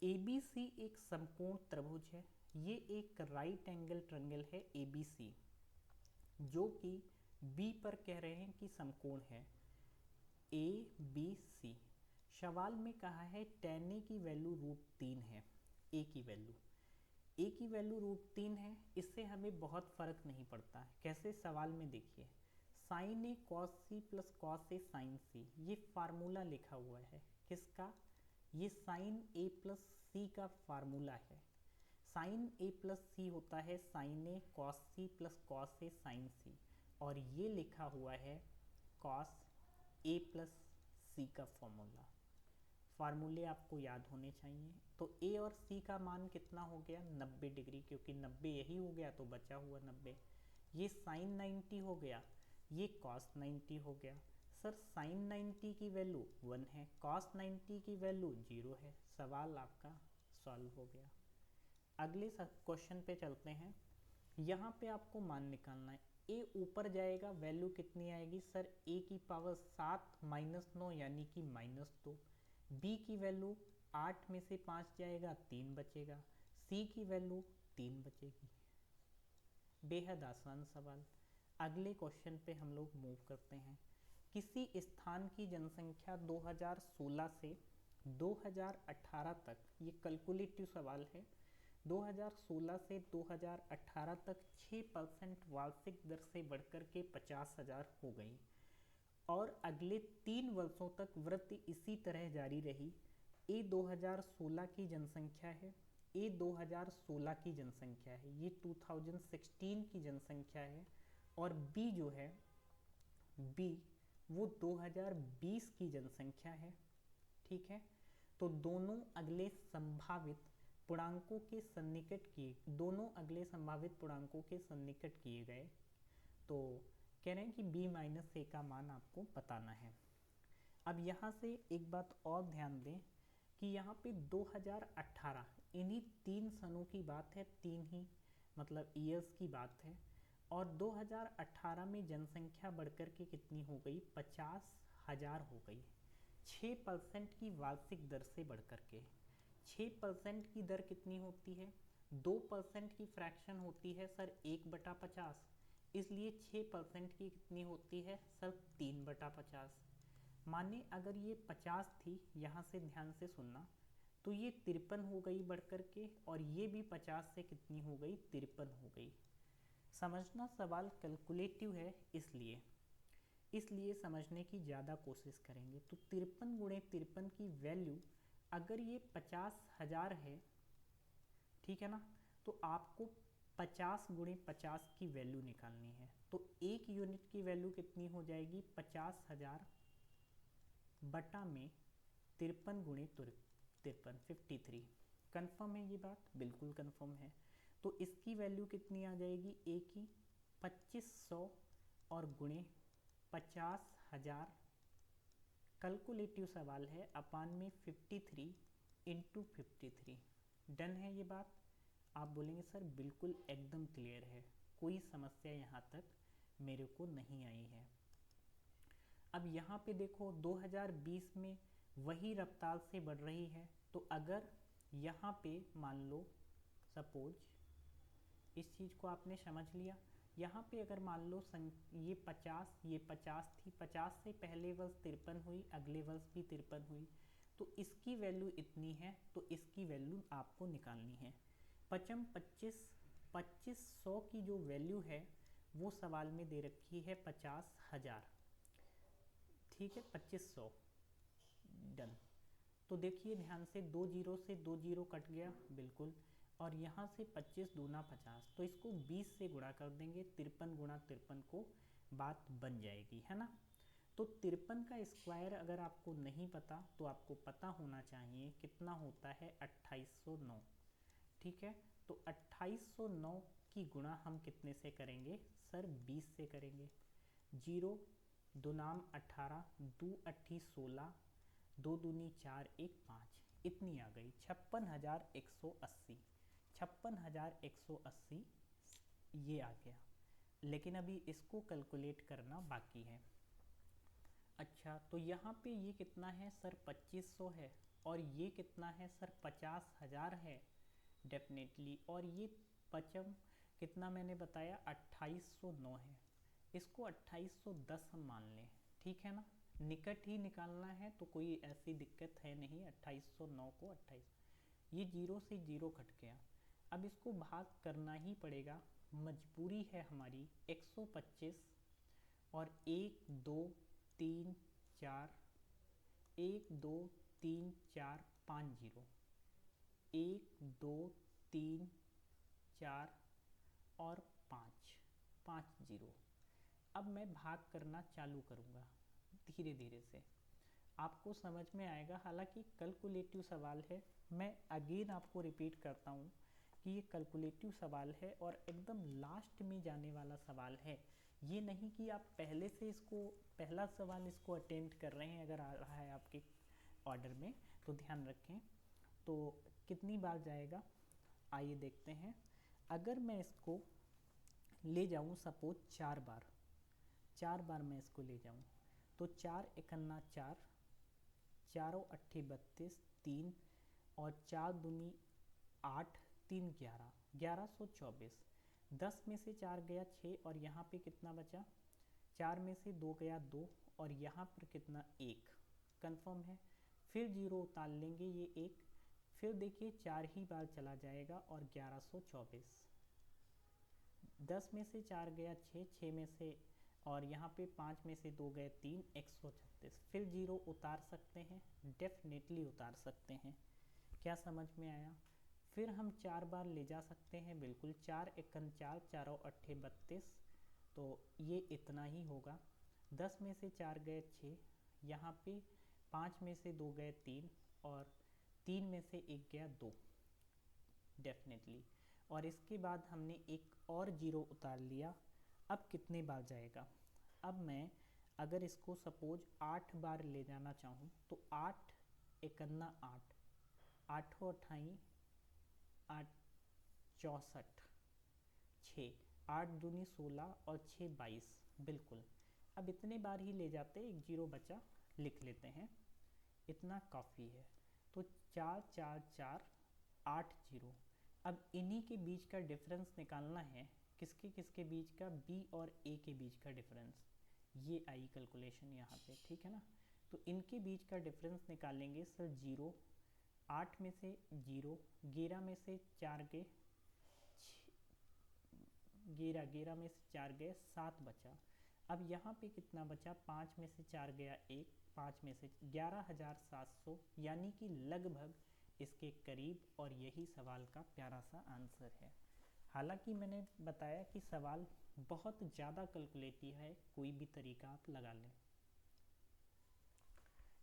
ABC एक समकोण त्रिभुज है, ये एक राइट एंगल ट्रायंगल है ABC, जो कि B पर कह रहे हैं कि समकोण है ABC। सवाल में कहा है tan A की वैल्यू √3 है, A की वैल्यू √3 है, इससे हमें बहुत फर्क नहीं पड़ता है। कैसे? सवाल में देखिए, sin A cos C plus cos A sin C, ये फार्मूला लिखा हुआ है किसका? ये sin A प्लस C का फार्मूला है। sin A प्लस C होता है sin A cos C plus cos A sin C, और ये लिखा हुआ है cos A प्लस C का फॉर्मूला। फार्मूले आपको याद होने चाहिए। तो A और C का मान कितना हो गया? 90 डिग्री, क्योंकि 90 यही हो गया तो बचा हुआ 90। ये sin 90 हो गया, ये cos 90 हो गया। सर sin 90 की वैल्यू 1 है, cos 90 की वैल्यू 0 है। सवाल आपका सॉल्व हो गया। अगले क्वेश्चन पे चलते हैं। यहाँ पे आपको मान निकालना है। ए ऊपर जाएगा, वैल्यू कितनी आएगी सर? ए की पावर 7 - 9 यानी कि -2। बी की वैल्यू 8 में से 5 जाएगा, 3 बचेगा। सी की वैल्यू 3 बचेगी। बेहद आसान सवाल। अगले क्वेश्चन पे हम लोग मूव करते हैं। किसी स्थान की जनसंख्या 2016 से 2018 तक, ये कैलकुलेटिव सवाल है, 2016 से 2018 तक 6% वार्षिक दर से बढ़कर के 50,000 हो गई, और अगले 3 वर्षों तक वृद्धि इसी तरह जारी रही। ए 2016 की जनसंख्या है, ए 2016 की जनसंख्या है, ये 2016 की जनसंख्या है, और बी जो है बी वो 2020 की जनसंख्या है। ठीक है, तो दोनों अगले संभावित पूर्णांकों के सन्निकट किए, दोनों अगले संभावित पूर्णांकों के सन्निकट किए गए। तो कह रहे हैं कि b माइनस ए का मान आपको बताना है। अब यहाँ से एक बात और ध्यान दें कि यहाँ पे 2018 इन्हीं 3 सनों की बात है, 3 ही मतलब ईयर्स की बात है, और 2018 में जनसंख्या बढ़कर के कितनी हो गई, 50,000 हो गई, 6% की वार्षिक दर से बढ़कर के। 6% की दर कितनी होती है, 2% की फ्रैक्शन होती है सर 1/50, इसलिए 6% की कितनी होती है सर 3/50। माने अगर ये 50 थी, यहाँ से ध्यान से सुनना, तो ये 53 हो गई बढ़कर के, और ये भी 50 से कितनी हो गई, 53 हो गई। समझना सवाल कैलकुलेटिव है, इसलिए समझने की ज़्यादा कोशिश करेंगे। तो 53 गुणे 53 की वैल्यू अगर ये 50,000 है, ठीक है ना, तो आपको 50 गुणे 50 की वैल्यू निकालनी है। तो 1 यूनिट की वैल्यू कितनी हो जाएगी, 50,000 बटा में 53 गुणे 53, 53। कन्फर्म है ये बात, बिल्कुल कन्फर्म है। तो इसकी वैल्यू कितनी आ जाएगी, ए की 2500 और गुणे 50,000, कैलकुलेटिव सवाल है, अपान में 53 इंटू 53। डन है ये बात। आप बोलेंगे सर बिल्कुल एकदम क्लियर है, कोई समस्या यहाँ तक मेरे को नहीं आई है। अब यहाँ पे देखो 2020 में वही रफ्तार से बढ़ रही है, तो अगर यहाँ पे मान लो सपोज इस चीज़ को आपने समझ लिया, यहाँ पे अगर मान लो ये 50 थी, 50 से पहले वर्ष 53 हुई, अगले वर्ष भी 53 हुई, तो इसकी वैल्यू इतनी है, तो इसकी वैल्यू आपको निकालनी है। 2500 की जो वैल्यू है वो सवाल में दे रखी है 50,000, ठीक है, 2500। डन। तो देखिए ध्यान से, 2 जीरो से 2 जीरो कट गया, बिल्कुल, और यहाँ से 25 दूना 50, तो इसको 20 से गुणा कर देंगे, 53 गुणा 53 को बात बन जाएगी, है ना। तो 53 का स्क्वायर अगर आपको नहीं पता तो आपको पता होना चाहिए कितना होता है, 2809। ठीक है, तो 2809 की गुणा हम कितने से करेंगे सर, 20 से करेंगे। 0 दो नाम 18, 2 अट्ठी 16, 2 दूनी 4, 1 5, इतनी आ गई 56,180। 56,180 ये आ गया, लेकिन अभी इसको कैलकुलेट करना बाकी है। अच्छा, तो यहाँ पे ये कितना है सर, 2500 है, और ये कितना है सर, 50,000 है डेफिनेटली, और ये पचम कितना मैंने बताया, 2809 है। इसको 2810 हम मान लें, ठीक है ना, निकट ही निकालना है तो कोई ऐसी दिक्कत है नहीं। 2809 को 28, ये 0 से 0 कट गया, अब इसको भाग करना ही पड़ेगा, मजबूरी है हमारी। 125 और 1 2 3 4, 1 2 3 4 5 जीरो, 1 2 3 4 और 5 जीरो। अब मैं भाग करना चालू करूँगा, धीरे धीरे से आपको समझ में आएगा। हालांकि कैलकुलेटिव सवाल है, मैं अगेन आपको रिपीट करता हूँ कि ये कैलकुलेटिव सवाल है और एकदम लास्ट में जाने वाला सवाल है। ये नहीं कि आप पहले से इसको, पहला सवाल इसको अटेम्प्ट कर रहे हैं, अगर आ रहा है आपके ऑर्डर में तो ध्यान रखें। तो कितनी बार जाएगा, आइए देखते हैं। अगर मैं इसको ले जाऊँ सपोज 4 बार मैं इसको ले जाऊँ, तो 4 एकन्ना 4, चारों अट्ठी 32, 3 और 4 दूनी 8, 3 11, 1124। 10 में से 4 गया 6, और यहाँ पे कितना बचा, 4 में से 2 गया 2, और यहाँ पर कितना 1, कंफर्म है। फिर 0 उतार लेंगे, ये 1, फिर देखिए 4 ही बार चला जाएगा और 1124। 10 में से 4 गया 6, 6 में से, और यहाँ पे 5 में से 2 गए 3, 136। फिर 0 उतार सकते हैं, डेफिनेटली उतार सकते हैं। क्या समझ में आया, फिर हम 4 बार ले जा सकते हैं, बिल्कुल 4 एकन 4, चारों अट्ठे 32, तो ये इतना ही होगा। 10 में से 4 गए 6, यहाँ पे 5 में से 2 गए 3, और 3 में से 1 गया 2 डेफिनेटली। और इसके बाद हमने एक और जीरो उतार लिया। अब कितने बार जाएगा? अब मैं अगर इसको सपोज 8 बार ले जाना चाहूँ तो 8 एकन्ना 8, 8 अट्ठाई 8 64, 6, 8 दूनी 16 और 6 22, बिल्कुल। अब इतने बार ही ले जाते, एक जीरो बचा, लिख लेते हैं, इतना काफ़ी है। तो 4 4 4 8 जीरो। अब इन्हीं के बीच का डिफरेंस निकालना है। किसके किसके बीच का? बी और ए के बीच का डिफरेंस। ये आई कैलकुलेशन यहाँ पे, ठीक है ना। तो इनके बीच का डिफरेंस निकालेंगे सर। जीरो, 8 में से जीरो, 11 में से 4 गए 11 में से 4 गए 7 बचा। अब यहाँ पे कितना बचा? 5 में से 4 गया 1, 5 में से 11,700, यानी कि लगभग इसके करीब। और यही सवाल का प्यारा सा आंसर है। हालांकि मैंने बताया कि सवाल बहुत ज़्यादा कैलकुलेटिव है, कोई भी तरीका आप लगा लें।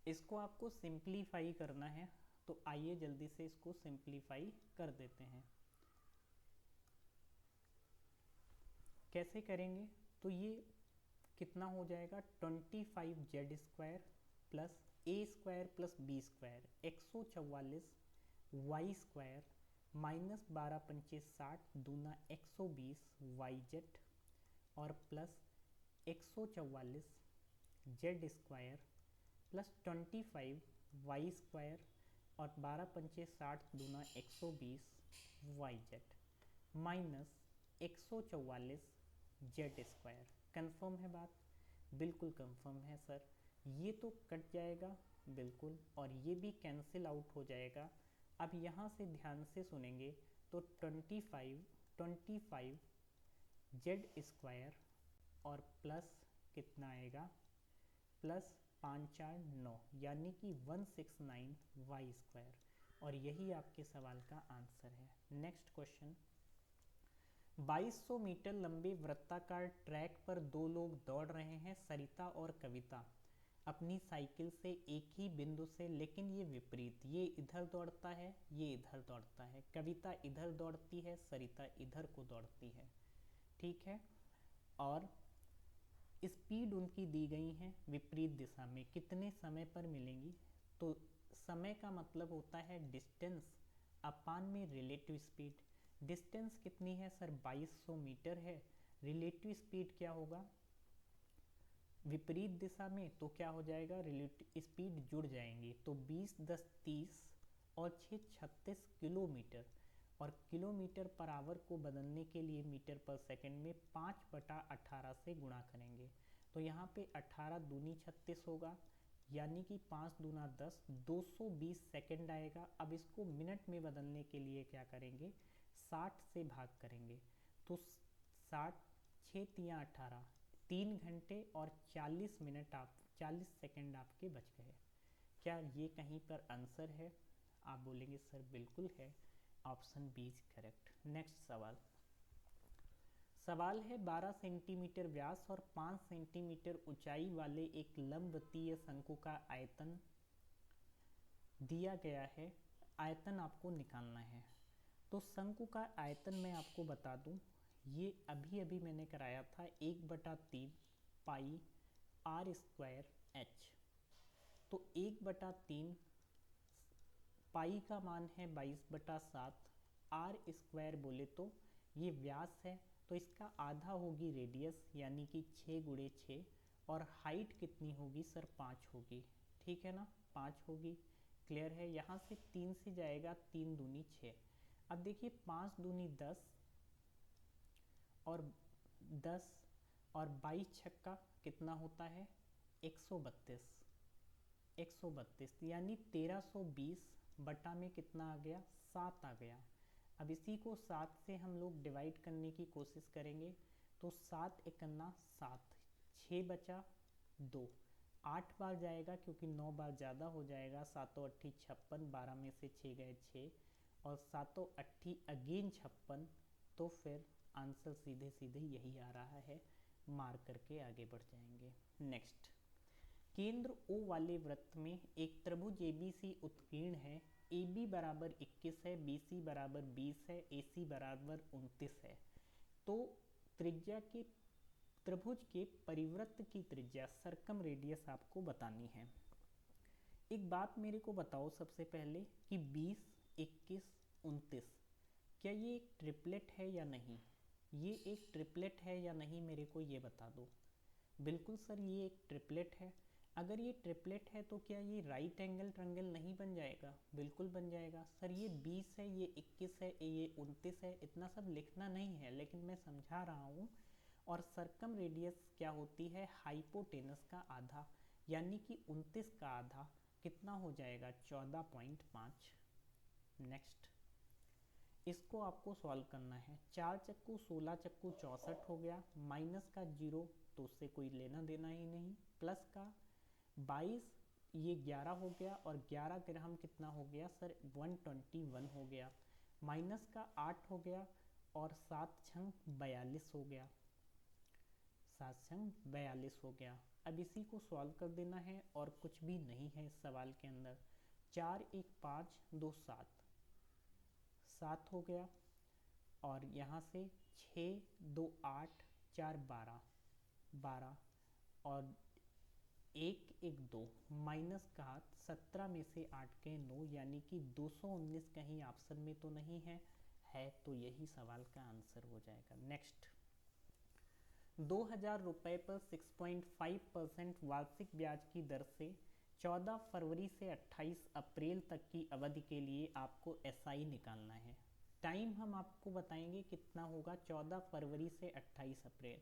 इसको आपको सिंप्लीफाई करना है, तो आइए जल्दी से इसको सिंप्लीफाई कर देते हैं। कैसे करेंगे? तो ये कितना हो जाएगा? 25z² plus a² plus b² 144 y² minus 12 पंचे 60 दूना 120 yz और प्लस 144 z² प्लस 25 y² और 12 पंचे 60 दूना 120 yz माइनस 144 z²। कंफर्म है बात? बिल्कुल कंफर्म है सर। ये तो कट जाएगा बिल्कुल, और ये भी कैंसिल आउट हो जाएगा। अब यहाँ से ध्यान से सुनेंगे तो 25 z² और प्लस कितना आएगा? प्लस 5 4 9, यानी कि 169 y²। और यही आपके सवाल का आंसर है। Next question. 2200 मीटर लंबे वृत्ताकार ट्रैक पर दो लोग दौड़ रहे हैं, सरिता और कविता, अपनी साइकिल से एक ही बिंदु से, लेकिन ये विपरीत। ये इधर दौड़ता है, ये इधर दौड़ता है। कविता इधर दौड़ती है, सरिता इधर को दौड़ती है, ठीक है। और स्पीड उनकी दी गई है विपरीत दिशा में। कितने समय पर मिलेंगी? तो समय का मतलब होता है डिस्टेंस अपान में रिलेटिव स्पीड। डिस्टेंस कितनी है सर? 2200 मीटर है। रिलेटिव स्पीड क्या होगा? विपरीत दिशा में तो क्या हो जाएगा? रिलेटिव स्पीड जुड़ जाएंगी। तो 20 10 30 और 6 36 किलोमीटर। और किलोमीटर पर आवर को बदलने के लिए मीटर पर सेकंड में 5/18 से गुणा करेंगे। तो यहाँ पे 18 दूनी 36 होगा, यानी कि 5 दूना 10, 220 सेकंड आएगा। अब इसको मिनट में बदलने के लिए क्या करेंगे? 60 से भाग करेंगे। तो 60 6 तियाँ 18, 3 घंटे और 40 मिनट 40 सेकंड आपके बच गए। क्या ये कहीं पर आंसर है? आप बोलेंगे सर बिल्कुल है, option B is correct. Next सवाल। सवाल है 12 सेंटीमीटर व्यास और 5 सेंटीमीटर ऊंचाई वाले एक लंबवतीय शंकु का आयतन दिया गया है। आयतन आपको निकालना है। तो शंकु का आयतन मैं आपको बता दूं, ये अभी अभी मैंने कराया था 1/3 पाई r² h। तो 1/3 पाई का मान है 22/7, r² बोले तो ये व्यास है, तो इसका आधा होगी रेडियस, यानी कि 6 गुणे 6। और हाइट कितनी होगी सर? 5 होगी, ठीक है ना, 5 होगी। क्लियर है? यहाँ से 3 से जाएगा, 3 दूनी 6। अब देखिए 5 दूनी 10 और 10 और 22 छक्का कितना होता है? 132, 132, यानी 1320 बटा में कितना आ गया? 7 आ गया। अब इसी को 7 से हम लोग डिवाइड करने की कोशिश करेंगे। तो 7 एकन्ना 7, 6 बचा 2, 8 बार जाएगा क्योंकि 9 बार ज़्यादा हो जाएगा। 7 8 56, 12 में से 6 गए 6 और सातों अट्ठी अगेन 56, तो फिर आंसर सीधे सीधे यही आ रहा है, मार्क करके आगे बढ़ जाएंगे। नेक्स्ट, केंद्र O वाले वृत्त में एक त्रिभुज ABC उत्कीर्ण है। AB बराबर 21 है, BC बराबर 20 है, AC बराबर 29 है। तो त्रिज्या के त्रिभुज के परिवृत्त की त्रिज्या सर्कम रेडियस आपको बतानी है। एक बात मेरे को बताओ सबसे पहले कि 20, 21, 29 क्या ये एक ट्रिपलेट है या नहीं? ये एक ट्रिपलेट है या नहीं, मेरे को ये बता दो। बिल्कुल सर, ये एक ट्रिपलेट है। अगर ये ट्रिपलेट है तो क्या ये राइट एंगल ट्रायंगल नहीं बन जाएगा? बिल्कुल बन जाएगा। सर ये 20 है, ये 21 है, ये 29 है, इतना सब लिखना नहीं है, लेकिन मैं समझा रहा हूँ। और सर्कम रेडियस क्या होती है? हाइपोटेनस का आधा, यानी कि 29 का आधा कितना हो जाएगा? 14.5। नेक्स्ट, इसको आपको सॉल्व करना है। 4 चक्कू 16 चक्कू 64 हो गया, माइनस का 0 तो उससे कोई लेना देना ही नहीं, प्लस का 22 ये 11 हो गया, और 11 ग्राम कितना हो गया सर? 121 हो गया, माइनस का 8 हो गया, और 7 छंग 42 हो गया, 7 छंग 42 हो गया। अब इसी को सॉल्व कर देना है, और कुछ भी नहीं है इस सवाल के अंदर। 4 1 5 2 7 7 हो गया, और यहाँ से 6 2 8 4 12 12, और 1 1 2 माइनस का हाथ 17 में से 8 के 9, यानी कि 219 कहीं ऑप्शन में तो नहीं है, तो यही सवाल का आंसर हो जाएगा। नेक्स्ट, 2000 रुपये पर 6.5% वार्षिक ब्याज की दर से 14 फरवरी से 28 अप्रैल तक की अवधि के लिए आपको SI निकालना है। टाइम हम आपको बताएंगे कितना होगा, 14 फरवरी से 28 अप्रैल।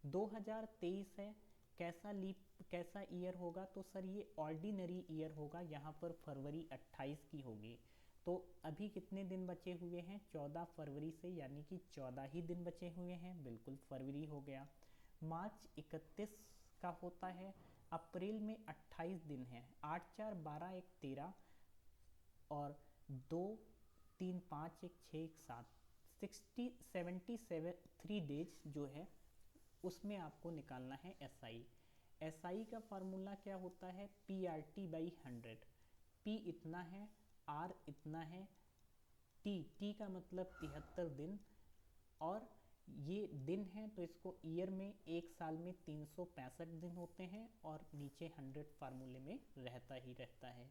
2023 है, कैसा ईयर होगा? तो सर ये ऑर्डिनरी ईयर होगा, यहाँ पर फरवरी 28 की होगी। तो अभी कितने दिन बचे हुए हैं? 14 फरवरी से, यानी कि 14 ही दिन बचे हुए हैं, बिल्कुल फरवरी हो गया। मार्च 31 का होता है, अप्रैल में 28 दिन है, 8 4 12 1 13, और 2 3 5 1 6 1 7, 3 डेज जो है उसमें आपको निकालना है SI। SI का फार्मूला क्या होता है? PRT/100। P इतना है, R इतना है, T का मतलब 73 दिन, और ये दिन है तो इसको ईयर में, एक साल में 365 दिन होते हैं, और नीचे 100 फार्मूले में रहता ही रहता है।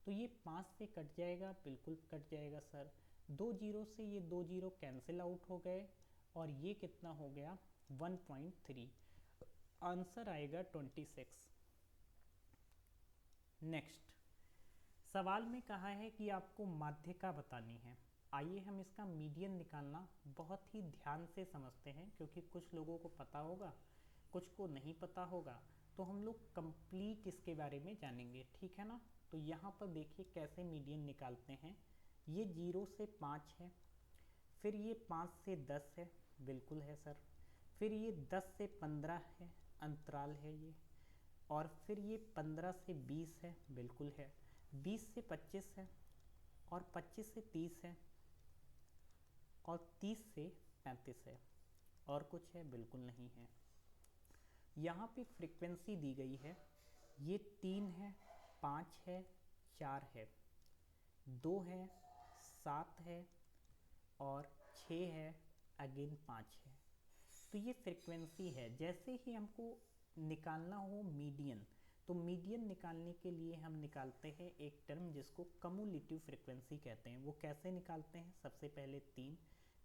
तो ये 5 से कट जाएगा, बिल्कुल कट जाएगा सर। 2 जीरो से ये 2 जीरो कैंसिल आउट हो गए, और ये कितना हो गया? 1.3। आंसर आएगा 26। नेक्स्ट, सवाल में कहा है कि आपको माध्यिका बतानी है। आइए हम इसका मीडियन निकालना बहुत ही ध्यान से समझते हैं, क्योंकि कुछ लोगों को पता होगा, कुछ को नहीं पता होगा, तो हम लोग कंप्लीट इसके बारे में जानेंगे, ठीक है ना? तो यहाँ पर देखिए कैसे मीडियन निकालते हैं। ये 0 से 5 है, फिर ये 5 से 10 है, बिल्कुल है सर, फिर ये 10 से 15 है, अंतराल है ये, और फिर ये 15 से 20 है, बिल्कुल है, 20 से 25 है, और 25 से 30 है, और 30 से 35 है, और कुछ है? बिल्कुल नहीं है। यहाँ पे फ्रीक्वेंसी दी गई है, ये 3 है, 5 है, 4 है, 2 है, 7 है, और 6 है, अगेन 5 है। तो ये फ्रीक्वेंसी है। जैसे ही हमको निकालना हो मीडियन, तो मीडियन निकालने के लिए हम निकालते हैं एक टर्म जिसको कम्युलेटिव फ्रीक्वेंसी कहते हैं। वो कैसे निकालते हैं? सबसे पहले 3,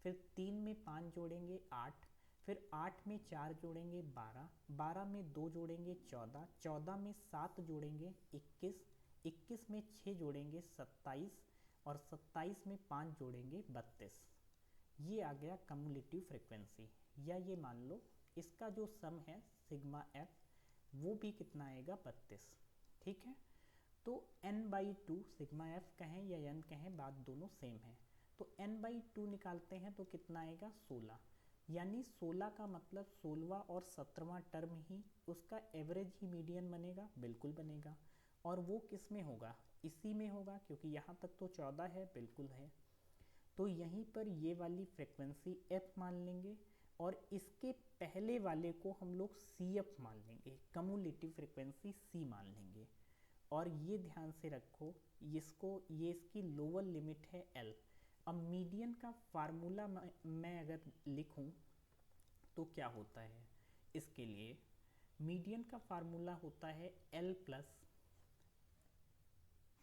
फिर 3 में 5 जोड़ेंगे 8, फिर 8 में 4 जोड़ेंगे 12, 12 में 2 जोड़ेंगे 14, 14 में 7 जोड़ेंगे 21, 21 में 6 जोड़ेंगे 27, और 27 में 5 जोड़ेंगे 32। ये आ गया कम्युलेटिव फ्रीक्वेंसी। या ये मान लो इसका जो सम है सिग्मा एफ, वो भी कितना आएगा? 32, ठीक है। तो n/2 सिग्मा एफ कहें या n कहें, बात दोनों सेम है। तो n/2 निकालते हैं तो कितना आएगा? 16, यानी 16 का मतलब 16वां और 17वां टर्म ही उसका एवरेज ही मीडियन बनेगा, बिल्कुल बनेगा। और वो किस में होगा? इसी में होगा, क्योंकि यहाँ तक तो 14 है, बिल्कुल है। तो यहीं पर ये वाली फ्रिक्वेंसी f मान लेंगे और इसके पहले वाले को हम लोग CF मान लेंगे, कम्युलेटिव फ्रिक्वेंसी C मान लेंगे। और ये ध्यान से रखो, ये इसकी लोअर लिमिट है L। अब मीडियन का फार्मूला मैं अगर लिखूं तो क्या होता है, इसके लिए मीडियन का फार्मूला होता है L plus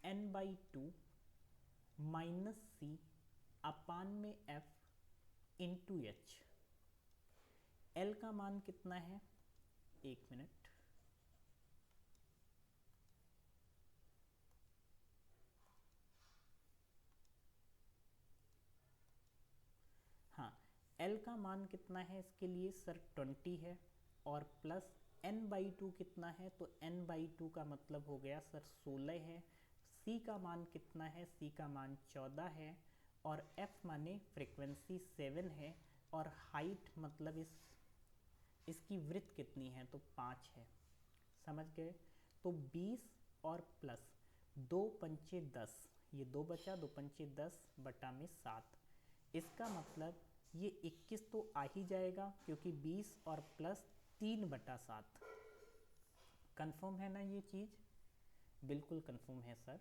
n/2 minus C अपान में F इंटू H। L का मान कितना है, एक मिनट, हाँ L का मान कितना है इसके लिए सर 20 है, और प्लस n/2 कितना है, तो n/2 का मतलब हो गया सर 16 है। C का मान कितना है, C का मान 14 है, और F माने फ्रिक्वेंसी 7 है, और हाइट मतलब इसकी वृत्त कितनी है, तो 5 है। समझ गए? तो 20 और प्लस 2 पंचे 10, ये 2 बचा, 2 पंचे 10 बटा में 7। इसका मतलब ये 21 तो आ ही जाएगा, क्योंकि 20 और प्लस 3/7। कंफर्म है ना ये चीज़? बिल्कुल कंफर्म है सर।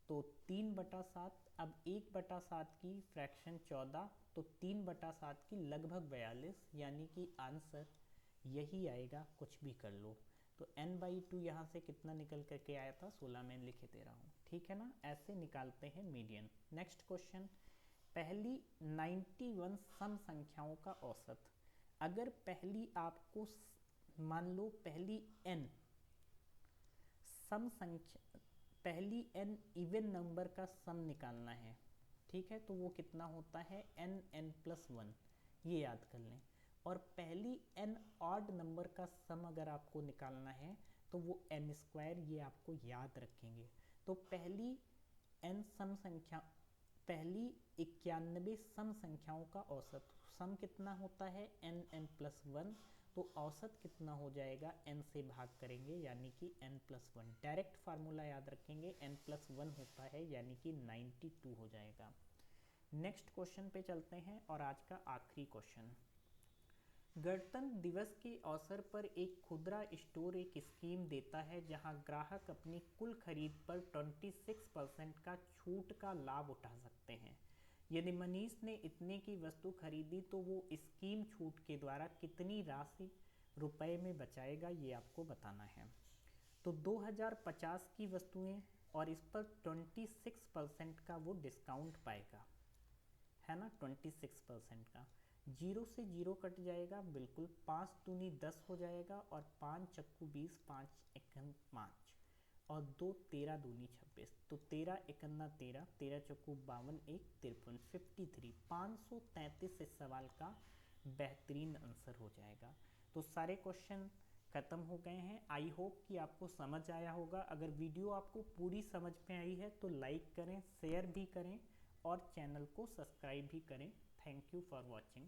तो 3/7, अब 1/7 की फ्रैक्शन 14, तो 3/7 की लगभग 42, यानी कि आंसर यही आएगा, कुछ भी कर लो। तो n/2 यहाँ से कितना निकल करके आया था, 16 में लिख दे रहा हूँ, ठीक है ना? ऐसे निकालते हैं मीडियन। नेक्स्ट क्वेश्चन, पहली 91 सम संख्याओं का औसत। अगर पहली आपको मान लो पहली n सम संख्या, पहली n इवन नंबर का सम निकालना है, ठीक है, तो वो कितना होता है, n+1, ये याद कर लें। और पहली n ऑड नंबर का सम अगर आपको निकालना है तो वो n², ये आपको याद रखेंगे। तो पहली n सम संख्या, पहली 91 सम संख्याओं का औसत, सम कितना होता है n+1, तो औसत कितना हो जाएगा, n से भाग करेंगे यानी कि n+1। डायरेक्ट फार्मूला याद रखेंगे, n+1 होता है यानी कि 92 हो जाएगा। नेक्स्ट क्वेश्चन पे चलते हैं, और आज का आखिरी क्वेश्चन। गणतंत्र दिवस के अवसर पर एक खुदरा स्टोर एक स्कीम देता है जहां ग्राहक अपनी कुल खरीद पर 26% का छूट का लाभ उठा सकते हैं। यदि मनीष ने इतने की वस्तु खरीदी तो वो स्कीम छूट के द्वारा कितनी राशि रुपए में बचाएगा, ये आपको बताना है। तो 2050 की वस्तुएं और इस पर 26% का वो डिस्काउंट पाएगा, है ना, 26% का। 0 से 0 कट जाएगा, बिल्कुल 5 दूनी 10 हो जाएगा, और 5 चक्कू 20, 5 एकम 5, और 2 13 दूनी 26, तो 13 एकन्ना 13, 13 चक्कू 52, 1 53, 53, 533 इस सवाल का बेहतरीन आंसर हो जाएगा। तो सारे क्वेश्चन खत्म हो गए हैं। आई होप कि आपको समझ आया होगा। अगर वीडियो आपको पूरी समझ में आई है तो लाइक करें, शेयर भी करें, और चैनल को सब्सक्राइब भी करें। Thank you for watching.